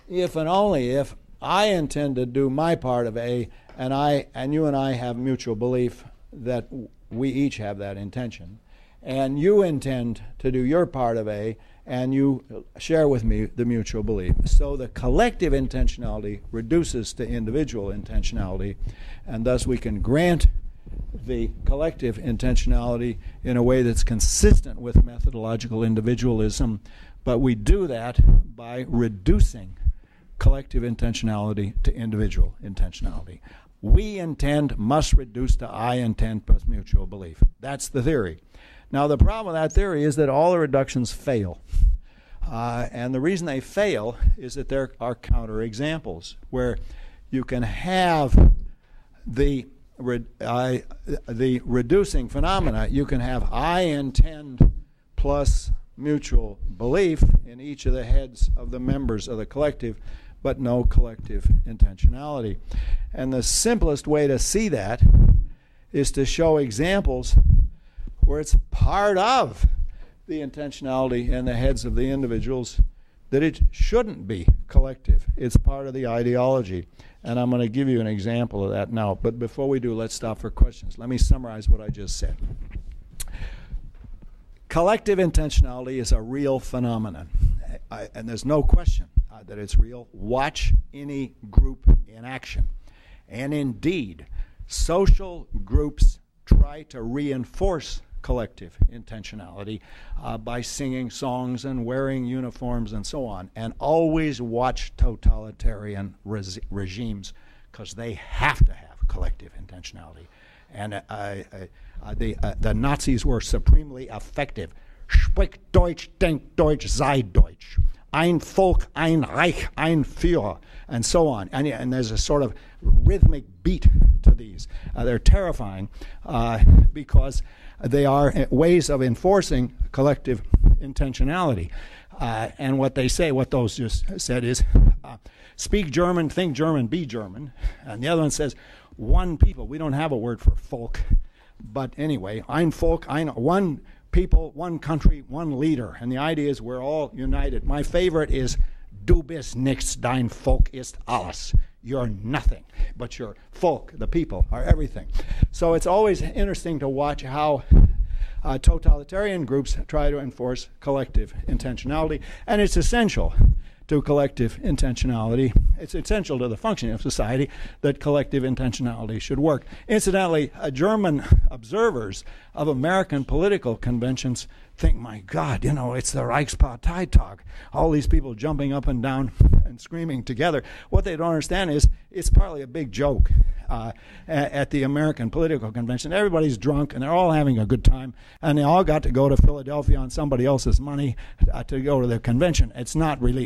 if and only if I intend to do my part of A, and you and I have mutual belief that we each have that intention, and you intend to do your part of A, and you share with me the mutual belief. So the collective intentionality reduces to individual intentionality, and thus we can grant the collective intentionality in a way that's consistent with methodological individualism, but we do that by reducing collective intentionality to individual intentionality. We intend must reduce to I intend plus mutual belief. That's the theory. Now the problem with that theory is that all the reductions fail. And the reason they fail is that there are counterexamples where you can have the reducing phenomena. You can have I intend plus mutual belief in each of the heads of the members of the collective, but no collective intentionality. And the simplest way to see that is to show examples where it's part of the intentionality in the heads of the individuals that it shouldn't be collective. It's part of the ideology. And I'm going to give you an example of that now. But before we do, let's stop for questions. Let me summarize what I just said. Collective intentionality is a real phenomenon. And there's no question that it's real. Watch any group in action. And indeed, social groups try to reinforce collective intentionality by singing songs and wearing uniforms and so on. And always watch totalitarian regimes, because they have to have collective intentionality. And the Nazis were supremely effective. Sprich Deutsch, denk Deutsch, sei Deutsch. Ein Volk, ein Reich, ein Führer, and so on. And there's a sort of rhythmic beat to these. They're terrifying because they are ways of enforcing collective intentionality. And what they say, what those just said is, speak German, think German, be German. And the other one says, one people. We don't have a word for folk. But anyway, ein Volk, one people, one country, one leader. And the idea is we're all united. My favorite is, du bist nichts, dein Volk ist alles. You're nothing, but your folk, the people, are everything. So it's always interesting to watch how totalitarian groups try to enforce collective intentionality, and it's essential to collective intentionality. It's essential to the functioning of society that collective intentionality should work. Incidentally, German observers of American political conventions think, my God, you know, it's the Reichsparteitag. All these people jumping up and down and screaming together. What they don't understand is it's partly a big joke at the American political convention. Everybody's drunk and they're all having a good time, and they all got to go to Philadelphia on somebody else's money to go to the convention. It's not like the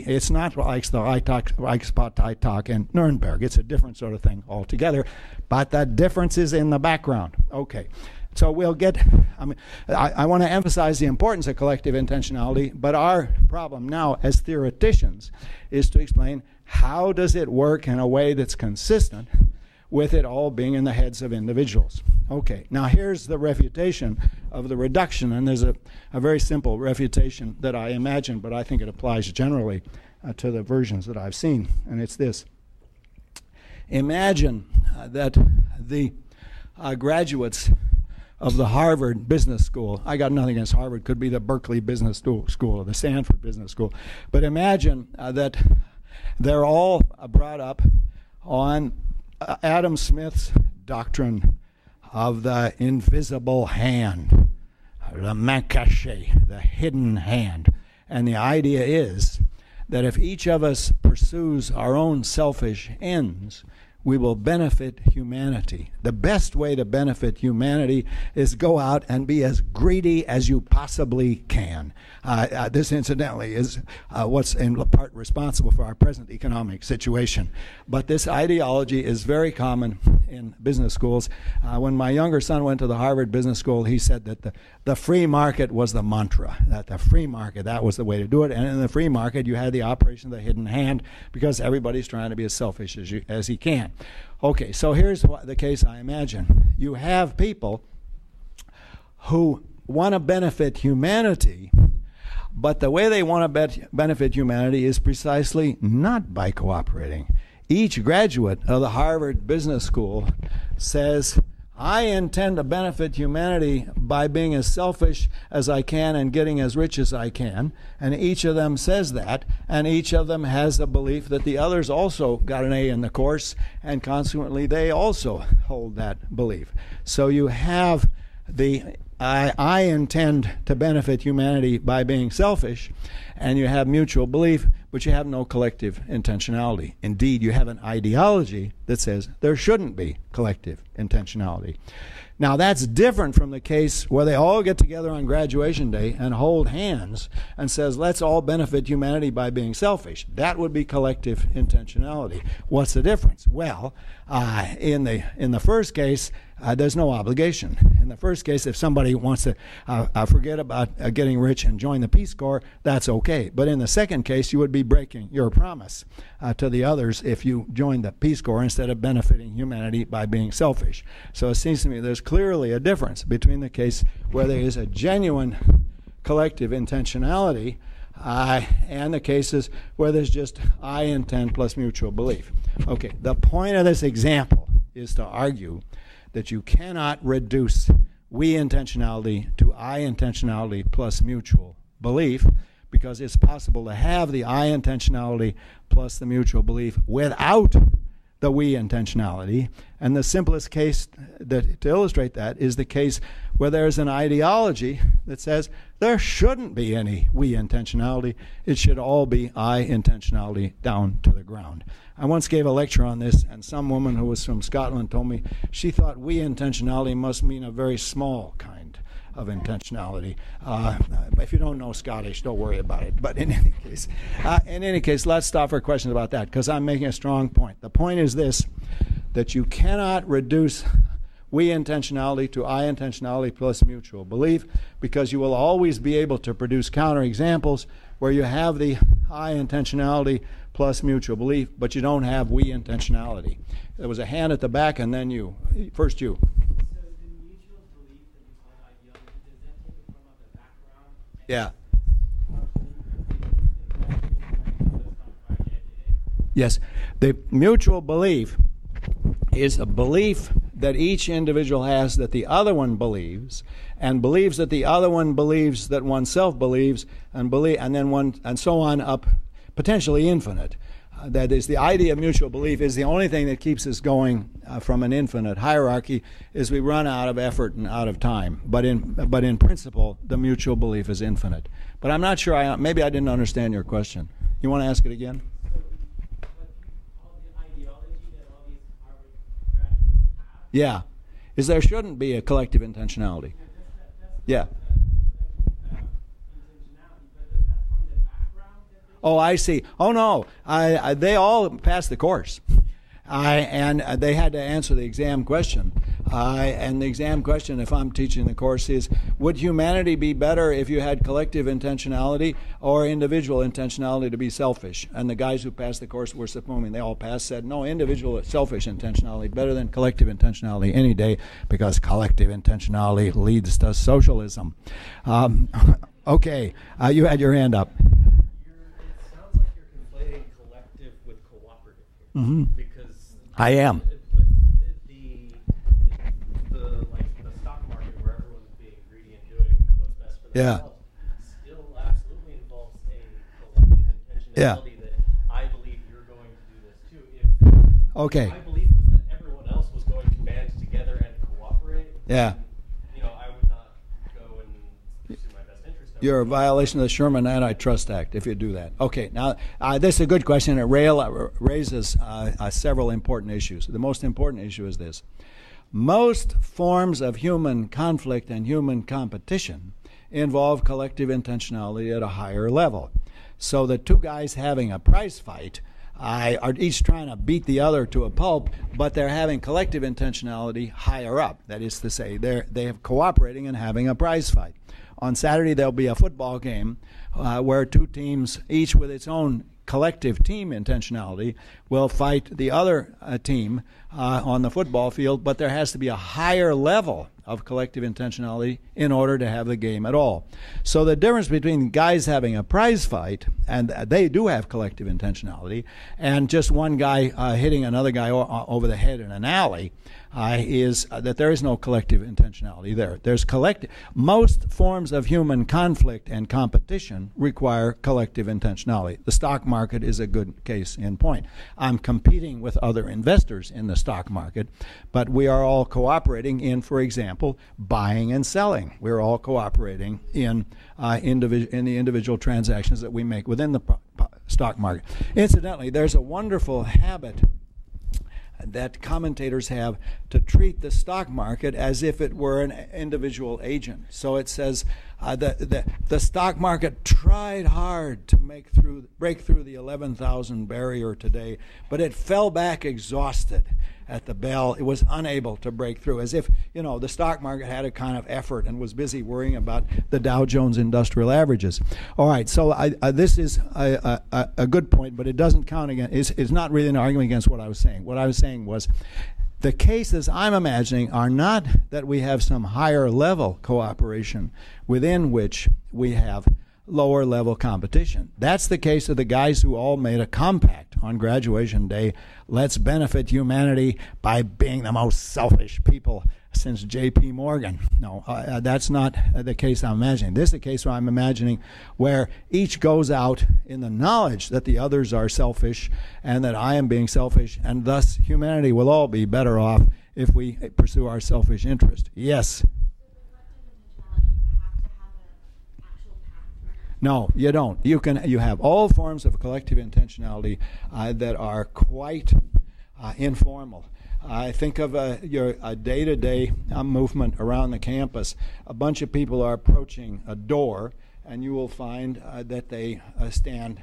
Reichsparteitag in Nuremberg. It's a different sort of thing altogether, but that difference is in the background. Okay. So we'll get, I want to emphasize the importance of collective intentionality, but our problem now as theoreticians is to explain how does it work in a way that's consistent with it all being in the heads of individuals. Okay, now here's the refutation of the reduction, and there's a very simple refutation that I imagine, but I think it applies generally to the versions that I've seen, and it's this. Imagine that the graduates of the Harvard Business School, I got nothing against Harvard, could be the Berkeley Business School or the Stanford Business School, but imagine that they're all brought up on Adam Smith's doctrine of the invisible hand, the main cachée, the hidden hand. And the idea is that if each of us pursues our own selfish ends, we will benefit humanity. The best way to benefit humanity is go out and be as greedy as you possibly can. This, incidentally, is what's in part responsible for our present economic situation. But this ideology is very common in business schools. When my younger son went to the Harvard Business School, he said that the free market was the mantra, that the free market, that was the way to do it. And in the free market, you had the operation of the hidden hand, because everybody's trying to be as selfish as he can. Okay, so here's the case I imagine. You have people who want to benefit humanity, but the way they want to benefit humanity is precisely not by cooperating. Each graduate of the Harvard Business School says, I intend to benefit humanity by being as selfish as I can and getting as rich as I can. And each of them says that, and each of them has a belief that the others also got an A in the course, and consequently they also hold that belief. So you have the I intend to benefit humanity by being selfish, and you have mutual belief, but you have no collective intentionality. Indeed, you have an ideology that says there shouldn't be collective intentionality. Now, that's different from the case where they all get together on graduation day and hold hands and says, let's all benefit humanity by being selfish. That would be collective intentionality. What's the difference? Well, in the first case, there's no obligation. In the first case, if somebody wants to forget about getting rich and join the Peace Corps, that's okay. But in the second case, you would be breaking your promise to the others if you joined the Peace Corps instead of benefiting humanity by being selfish. So it seems to me there's clearly a difference between the case where there is a genuine collective intentionality and the cases where there's just I intend plus mutual belief. Okay, the point of this example is to argue that you cannot reduce we intentionality to I intentionality plus mutual belief, because it's possible to have the I intentionality plus the mutual belief without the we intentionality. And the simplest case to illustrate that is the case where there's an ideology that says there shouldn't be any we intentionality. It should all be I intentionality down to the ground. I once gave a lecture on this, and some woman who was from Scotland told me she thought we intentionality must mean a very small kind of intentionality. If you don't know Scottish, don't worry about it. But in any case, let's stop for questions about that, because I'm making a strong point. The point is this, that you cannot reduce we intentionality to I intentionality plus mutual belief, because you will always be able to produce counterexamples where you have the I intentionality plus mutual belief, but you don't have we intentionality. There was a hand at the back, and then you. First you. Yeah. Yes. The mutual belief is a belief that each individual has that the other one believes, and believes that the other one believes that oneself believes, and so on up, potentially infinite. That is, the idea of mutual belief is the only thing that keeps us going from an infinite hierarchy, is we run out of effort and out of time. But in principle, the mutual belief is infinite. But I'm not sure, maybe I didn't understand your question. You want to ask it again? Yeah. Is there shouldn't be a collective intentionality. Yeah. Oh, I see. Oh, no. They all passed the course. And they had to answer the exam question. And the exam question, if I'm teaching the course, is, would humanity be better if you had collective intentionality or individual intentionality to be selfish? And the guys who passed the course were assuming they all passed, said, no, individual selfish intentionality better than collective intentionality any day, because collective intentionality leads to socialism. Okay, you had your hand up. It sounds like you're conflating collective with cooperative here. Mm-hmm. Because I am. The stock market where everyone's being greedy and doing what's best for themselves still absolutely involves a collective intentionality that I believe you're going to do this too. If my belief was that everyone else was going to band together and cooperate, I would not go and pursue my best interest. You're a violation of the Sherman Antitrust Act if you do that. Okay, now this is a good question. It raises several important issues. The most important issue is this. Most forms of human conflict and human competition involve collective intentionality at a higher level. So the two guys having a prize fight are each trying to beat the other to a pulp, but they're having collective intentionality higher up. That is to say, they're cooperating and having a prize fight. On Saturday, there'll be a football game where two teams, each with its own collective team intentionality, will fight the other team on the football field, but there has to be a higher level of collective intentionality in order to have the game at all. So the difference between guys having a prize fight, and they do have collective intentionality, and just one guy hitting another guy over the head in an alley, is that there is no collective intentionality there. There's most forms of human conflict and competition require collective intentionality. The stock market is a good case in point. I'm competing with other investors in the stock market, but we are all cooperating in, for example, buying and selling. We're all cooperating in the individual transactions that we make within the stock market. Incidentally, there's a wonderful habit that commentators have to treat the stock market as if it were an individual agent. So it says the stock market tried hard to break through the 11,000 barrier today, but it fell back exhausted at the bell. It was unable to break through, as if, the stock market had a kind of effort and was busy worrying about the Dow Jones Industrial Averages. All right, so this is a good point, but it doesn't count against, it's not really an argument against what I was saying. What I was saying was the cases I'm imagining are not that we have some higher level cooperation within which we have lower level competition. That's the case of the guys who all made a compact on graduation day. Let's benefit humanity by being the most selfish people since J.P. Morgan. No, that's not the case I'm imagining. This is the case where I'm imagining where each goes out in the knowledge that the others are selfish and that I am being selfish, and thus humanity will all be better off if we pursue our selfish interest. Yes? No, you don't. You have all forms of collective intentionality that are quite informal. I think of your day-to-day movement around the campus. A bunch of people are approaching a door, and you will find that they stand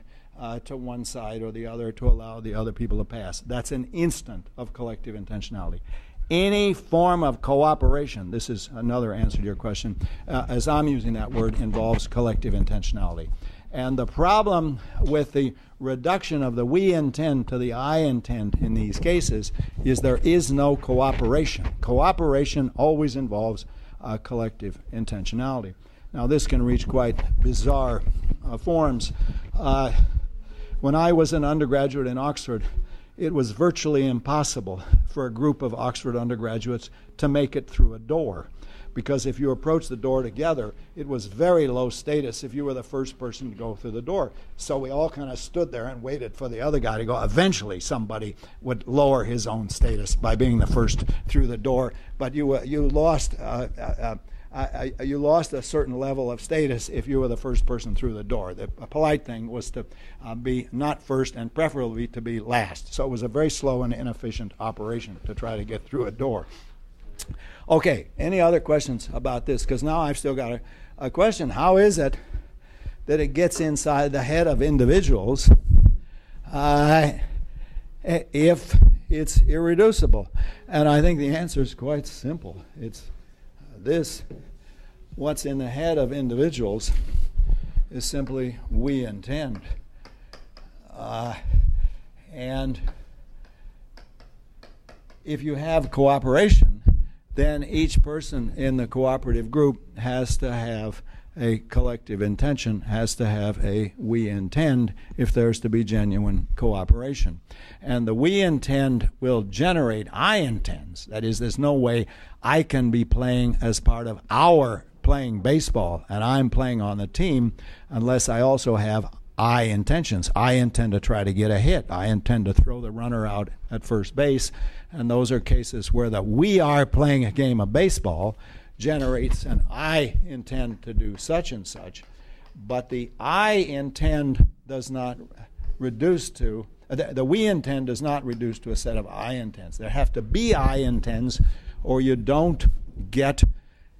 to one side or the other to allow the other people to pass. That's an instant of collective intentionality. Any form of cooperation, this is another answer to your question, as I'm using that word, involves collective intentionality. And the problem with the reduction of the we intend to the I intend in these cases is there is no cooperation. Cooperation always involves collective intentionality. Now, this can reach quite bizarre forms. When I was an undergraduate in Oxford, it was virtually impossible for a group of Oxford undergraduates to make it through a door, because if you approach the door together, it was very low status if you were the first person to go through the door. So we all kind of stood there and waited for the other guy to go. Eventually, somebody would lower his own status by being the first through the door, but you lost a certain level of status if you were the first person through the door. The polite thing was to be not first and preferably to be last. So it was a very slow and inefficient operation to try to get through a door. Okay, any other questions about this? Because now I've still got a question. How is it that it gets inside the head of individuals if it's irreducible? And I think the answer is quite simple. It's this. What's in the head of individuals is simply we intend. And if you have cooperation, then each person in the cooperative group has to have a collective intention, has to have a we intend if there's to be genuine cooperation. And the we intend will generate I intends. That is, there's no way I can be playing as part of our playing baseball and I'm playing on the team unless I also have I intentions. I intend to try to get a hit. I intend to throw the runner out at first base. And those are cases where the we are playing a game of baseball generates an I intend to do such and such. But the I intend does not reduce to, the we intend does not reduce to a set of I intends. There have to be I intends or you don't get,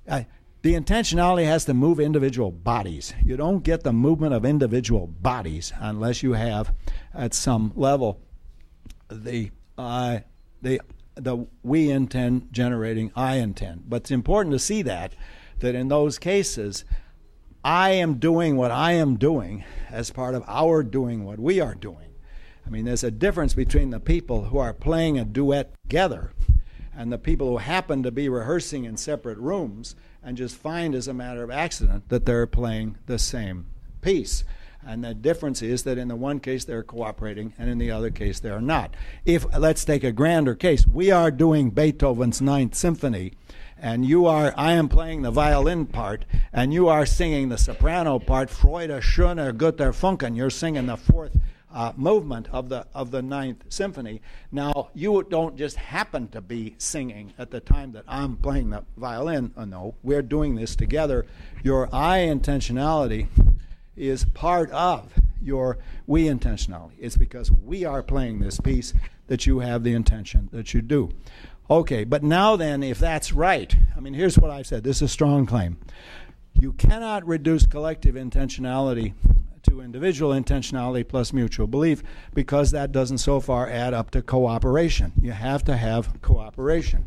the intentionality has to move individual bodies. You don't get the movement of individual bodies unless you have, at some level, the we intend generating I intend. But it's important to see that in those cases, I am doing what I am doing as part of our doing what we are doing. I mean, there's a difference between the people who are playing a duet together and the people who happen to be rehearsing in separate rooms and just find as a matter of accident that they're playing the same piece. And the difference is that in the one case they're cooperating and in the other case they're not. Let's take a grander case. We are doing Beethoven's Ninth Symphony and I am playing the violin part and you are singing the soprano part, Freude, Schöne, Guter Funken. You're singing the fourth movement of the Ninth Symphony. Now, you don't just happen to be singing at the time that I'm playing the violin. No, we're doing this together. Your I intentionality is part of your we intentionality. It's because we are playing this piece that you have the intention that you do. Okay, but now then, if that's right, I mean, here's what I've said. This is a strong claim. You cannot reduce collective intentionality to individual intentionality plus mutual belief, because that doesn't so far add up to cooperation. You have to have cooperation.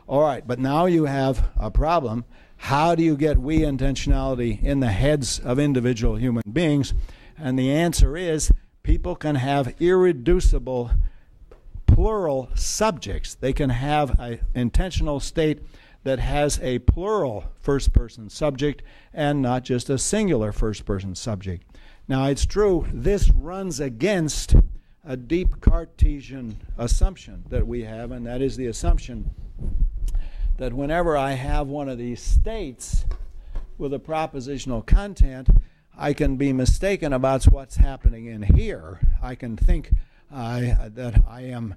All right, but now you have a problem. How do you get we intentionality in the heads of individual human beings? And the answer is people can have irreducible plural subjects. They can have an intentional state that has a plural first-person subject and not just a singular first-person subject. Now, it's true, this runs against a deep Cartesian assumption that we have, and that is the assumption that whenever I have one of these states with a propositional content, I can be mistaken about what's happening in here. I can think that I am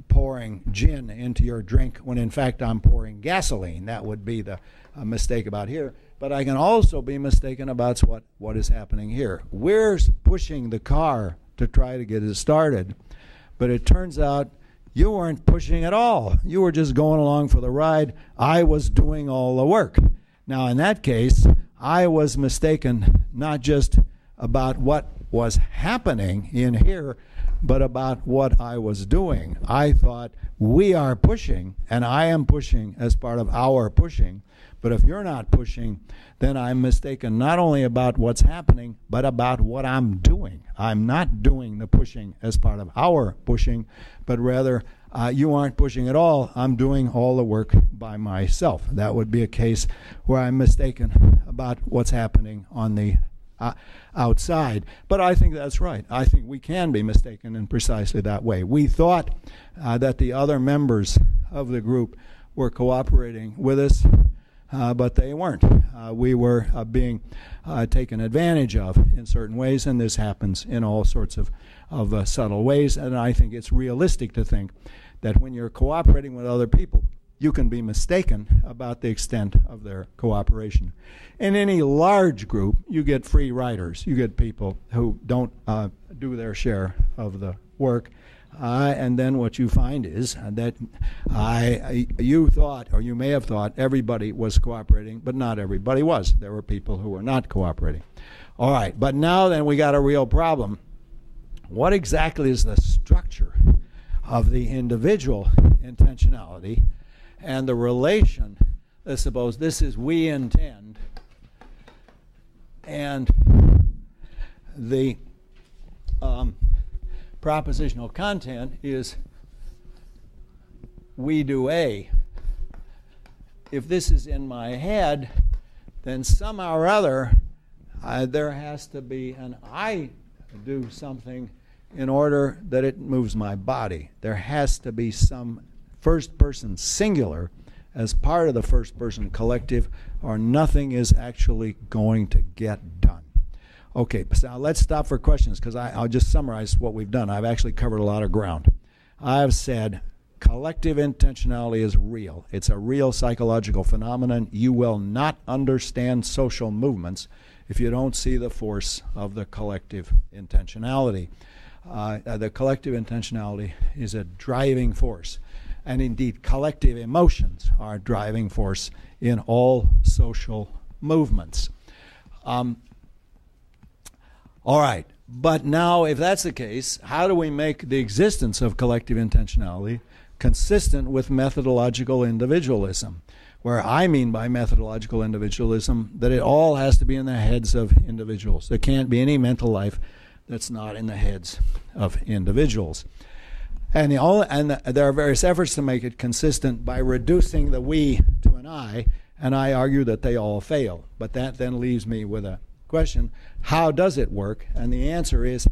pouring gin into your drink when in fact I'm pouring gasoline. That would be the mistake about here. But I can also be mistaken about what is happening here. We're pushing the car to try to get it started, but it turns out you weren't pushing at all. You were just going along for the ride. I was doing all the work. Now, in that case, I was mistaken not just about what was happening in here, but about what I was doing. I thought we are pushing, and I am pushing as part of our pushing. But if you're not pushing, then I'm mistaken not only about what's happening, but about what I'm doing. I'm not doing the pushing as part of our pushing, but rather you aren't pushing at all. I'm doing all the work by myself. That would be a case where I'm mistaken about what's happening on the outside. But I think that's right. I think we can be mistaken in precisely that way. We thought that the other members of the group were cooperating with us, but they weren't. We were being taken advantage of in certain ways, and this happens in all sorts of subtle ways. And I think it's realistic to think that when you're cooperating with other people, you can be mistaken about the extent of their cooperation. In any large group, you get free riders. You get people who don't do their share of the work. And then what you find is that you thought, or you may have thought, everybody was cooperating, but not everybody was. There were people who were not cooperating. All right, but now then we got a real problem. What exactly is the structure of the individual intentionality and the relation? Let's suppose this is we intend, and the propositional content is we do A. If this is in my head, then somehow or other there has to be an I do something in order that it moves my body. There has to be some first person singular as part of the first person collective, or nothing is actually going to get done. Okay, so now let's stop for questions, because I'll just summarize what we've done. I've actually covered a lot of ground. I've said collective intentionality is real. It's a real psychological phenomenon. You will not understand social movements if you don't see the force of the collective intentionality. The collective intentionality is a driving force. And indeed, collective emotions are a driving force in all social movements. All right, but now if that's the case, how do we make the existence of collective intentionality consistent with methodological individualism? Where I mean by methodological individualism that it all has to be in the heads of individuals. There can't be any mental life that's not in the heads of individuals. And there are various efforts to make it consistent by reducing the we to an I, and I argue that they all fail. But that then leaves me with a question: how does it work? And the answer is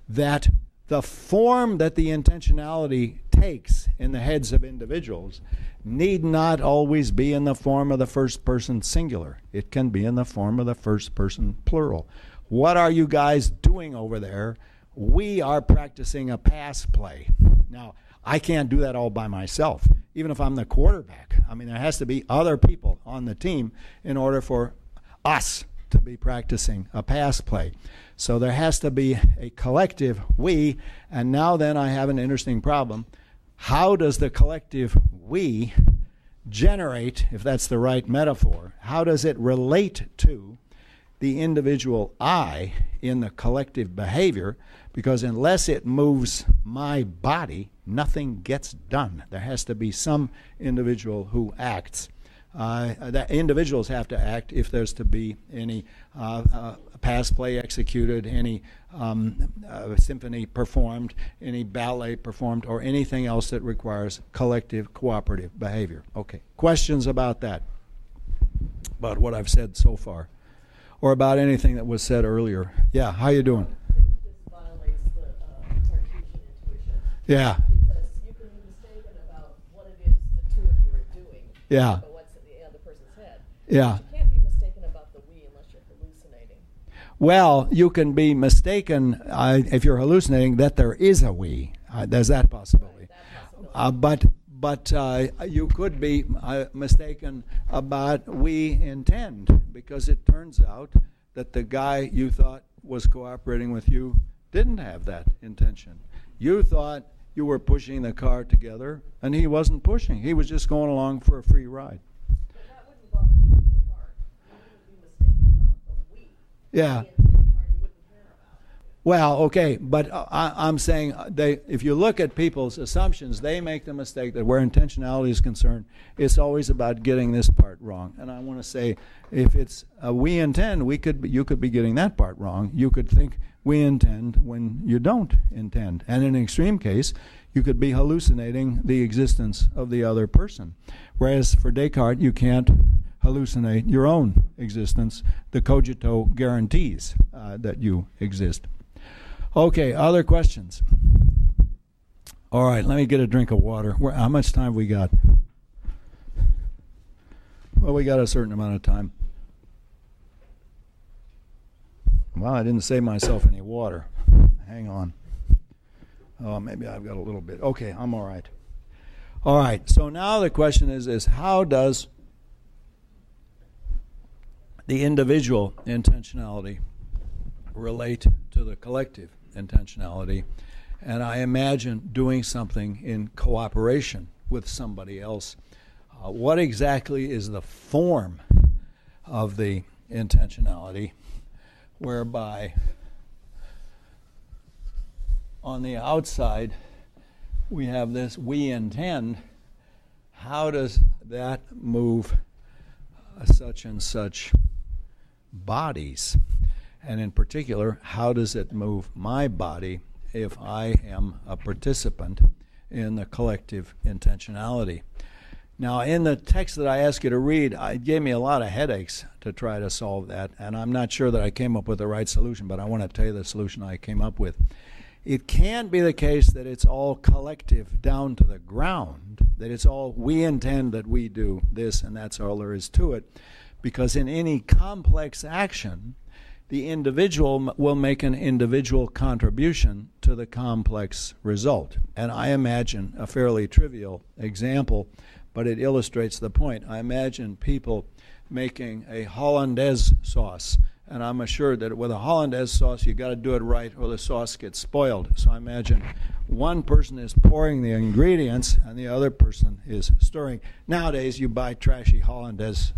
that the form that the intentionality takes in the heads of individuals need not always be in the form of the first person singular. It can be in the form of the first person plural. What are you guys doing over there? We are practicing a pass play. Now, I can't do that all by myself, even if I'm the quarterback. I mean, there has to be other people on the team in order for us to be practicing a past play. So there has to be a collective we, and now then I have an interesting problem. How does the collective we generate, if that's the right metaphor, how does it relate to the individual I in the collective behavior? Because unless it moves my body, nothing gets done. There has to be some individual who acts. That individuals have to act if there's to be any past play executed, any symphony performed, any ballet performed, or anything else that requires collective cooperative behavior. Okay, questions about that? About what I've said so far? Or about anything that was said earlier? Yeah, how you doing? I think this violates the Cartesian intuition. Yeah. Because you can be mistaken about what it is the two of you are doing. Yeah. But what's in the other person's head. Yeah. But you can't be mistaken about the we unless you're hallucinating. Well, you can be mistaken if you're hallucinating that there is a we. There's that possibility. Right, that possibility. But you could be mistaken about we intend, because it turns out that the guy you thought was cooperating with you didn't have that intention. You thought you were pushing the car together, and he wasn't pushing. He was just going along for a free ride. But that wouldn't bother Descartes. You wouldn't be mistaken about the we. Yeah. The intent part he wouldn't care about. Well, okay, but I'm saying if you look at people's assumptions, they make the mistake that where intentionality is concerned, it's always about getting this part wrong. And I want to say, if it's we intend, you could be getting that part wrong. You could think we intend when you don't intend. And in an extreme case, you could be hallucinating the existence of the other person. Whereas for Descartes, you can't hallucinate your own existence. The cogito guarantees that you exist. Okay, other questions? All right, let me get a drink of water. How much time have we got? Well, we got a certain amount of time. Well, I didn't save myself any water. Hang on. Oh, maybe I've got a little bit. Okay, I'm all right. All right, so now the question is how does the individual intentionality relate to the collective intentionality? And I imagine doing something in cooperation with somebody else. What exactly is the form of the intentionality whereby on the outside we have this we intend? How does that move such and such bodies? And in particular, how does it move my body if I am a participant in the collective intentionality? Now, in the text that I asked you to read, it gave me a lot of headaches to try to solve that, and I'm not sure that I came up with the right solution, but I want to tell you the solution I came up with. It can't be the case that it's all collective down to the ground, that it's all we intend that we do this and that's all there is to it, because in any complex action, the individual will make an individual contribution to the complex result. And I imagine a fairly trivial example, but it illustrates the point. I imagine people making a hollandaise sauce, and I'm assured that with a hollandaise sauce, you got to do it right or the sauce gets spoiled. So I imagine one person is pouring the ingredients and the other person is stirring. Nowadays, you buy trashy hollandaise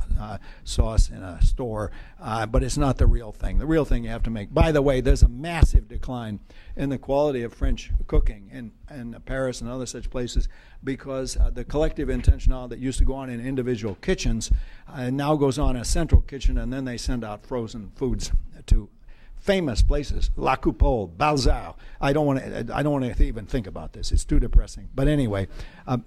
sauce in a store, but it's not the real thing. The real thing you have to make. By the way, there's a massive decline in the quality of French cooking in Paris and other such places because the collective intentionality that used to go on in individual kitchens now goes on in a central kitchen, and then they send out frozen foods to famous places, La Coupole, Balzar. I don't want to even think about this. It's too depressing. But anyway,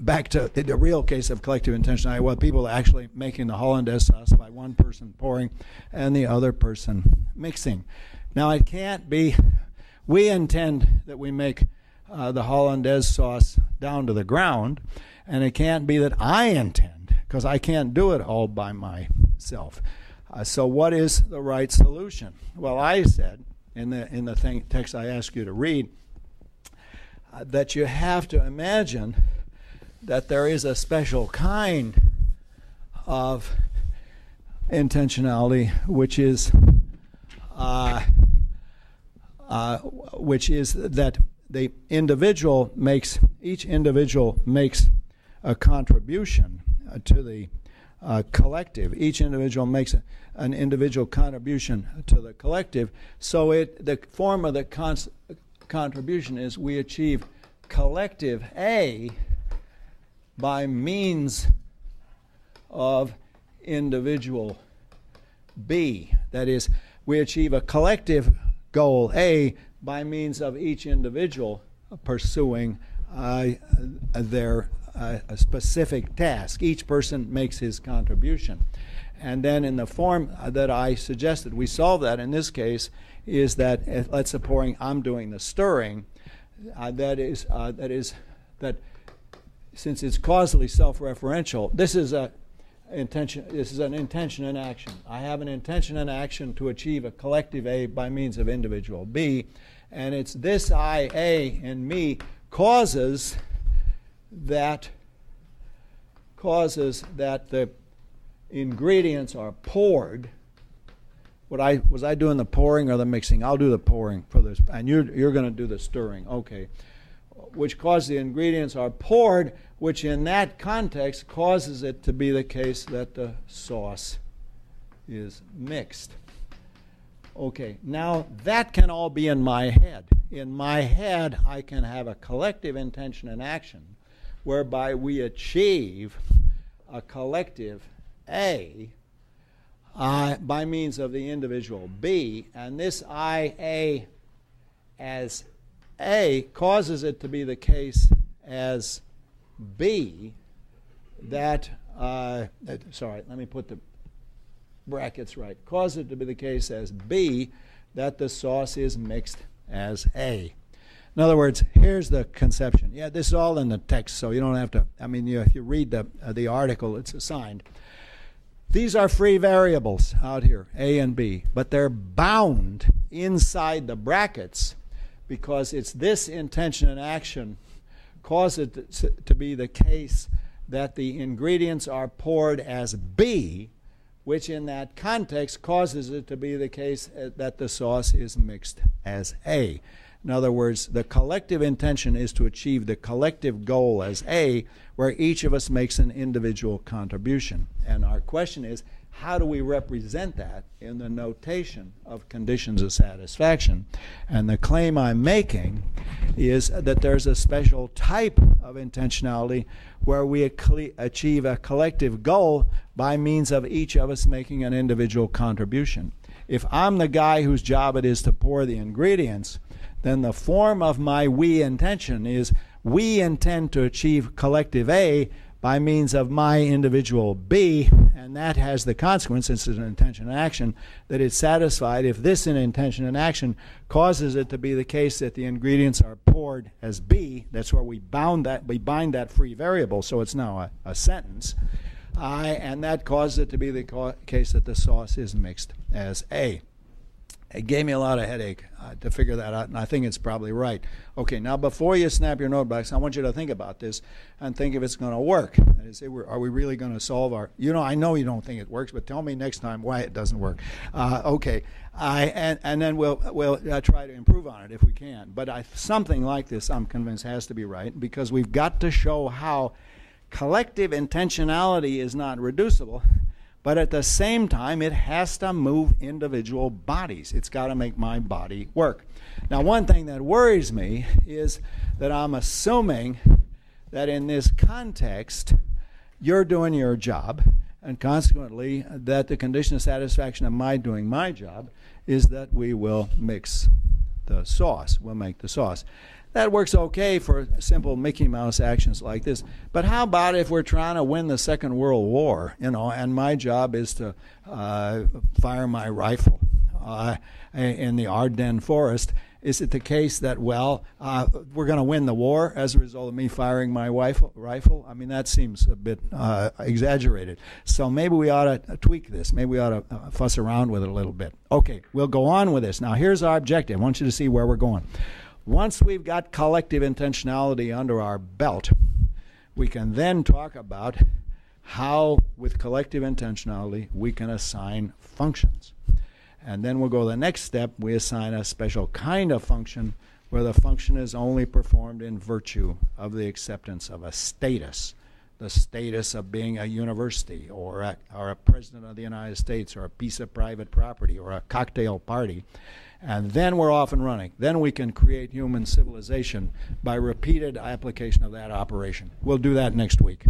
back to the real case of collective intentionality. Well, people are actually making the hollandaise sauce by one person pouring and the other person mixing. Now, it can't be, we intend that we make the hollandaise sauce down to the ground, and it can't be that I intend, because I can't do it all by myself. So what is the right solution? Well, I said in the text I asked you to read that you have to imagine that there is a special kind of intentionality which is which is that the individual makes, each individual makes a contribution to the collective. Each individual makes an individual contribution to the collective. So the form of the contribution is we achieve collective A by means of individual B. That is, we achieve a collective goal A by means of each individual pursuing their a specific task. Each person makes his contribution. And then in the form that I suggested, we solve that in this case is that, let's suppose I'm doing the stirring, that since it's causally self-referential, this is an intention in action. I have an intention in action to achieve a collective A by means of individual B, and it's this I, A, in me causes that the ingredients are poured. Was I doing the pouring or the mixing? I'll do the pouring for this, and you're going to do the stirring. Okay. Which causes the ingredients are poured, which in that context causes it to be the case that the sauce is mixed. Okay, now that can all be in my head. In my head, I can have a collective intention and action whereby we achieve a collective A by means of the individual B, and this I-A as A causes it to be the case as B that, sorry, let me put the brackets right, causes it to be the case as B that the sauce is mixed as A. In other words, here's the conception. Yeah, this is all in the text, so you don't have to, I mean, if you read the article, it's assigned. These are free variables out here, A and B, but they're bound inside the brackets because it's this intention and action causes it to be the case that the ingredients are poured as B, which in that context causes it to be the case that the sauce is mixed as A. In other words, the collective intention is to achieve the collective goal as A, where each of us makes an individual contribution. And our question is, how do we represent that in the notation of conditions of satisfaction? And the claim I'm making is that there's a special type of intentionality where we achieve a collective goal by means of each of us making an individual contribution. If I'm the guy whose job it is to pour the ingredients, then the form of my we intention is we intend to achieve collective A by means of my individual B, and that has the consequence, since it's an intention and action, that it's satisfied if this intention and action causes it to be the case that the ingredients are poured as B. That's where we bind that free variable, so it's now a sentence, and that causes it to be the case that the sauce is mixed as A. It gave me a lot of headache to figure that out, and I think it's probably right. Okay, now before you snap your notebooks, I want you to think about this and think if it's going to work. That is, are we really going to solve our... I know you don't think it works, but tell me next time why it doesn't work. Okay, and then we'll try to improve on it if we can. But something like this, I'm convinced, has to be right, because we've got to show how collective intentionality is not reducible, but at the same time, it has to move individual bodies. It's got to make my body work. Now, one thing that worries me is that I'm assuming that in this context, you're doing your job, and consequently, that the condition of satisfaction of my doing my job is that we will mix the sauce. We'll make the sauce. That works okay for simple Mickey Mouse actions like this. But how about if we're trying to win the Second World War, and my job is to fire my rifle in the Ardennes forest? Is it the case that, we're going to win the war as a result of me firing my rifle? I mean, that seems a bit exaggerated. So maybe we ought to tweak this. Maybe we ought to fuss around with it a little bit. Okay, we'll go on with this. Now, here's our objective. I want you to see where we're going. Once we've got collective intentionality under our belt, we can then talk about how, with collective intentionality, we can assign functions. And then we'll go to the next step. We assign a special kind of function where the function is only performed in virtue of the acceptance of a status, the status of being a university or a president of the United States or a piece of private property or a cocktail party. And then we're off and running. Then we can create human civilization by repeated application of that operation. We'll do that next week.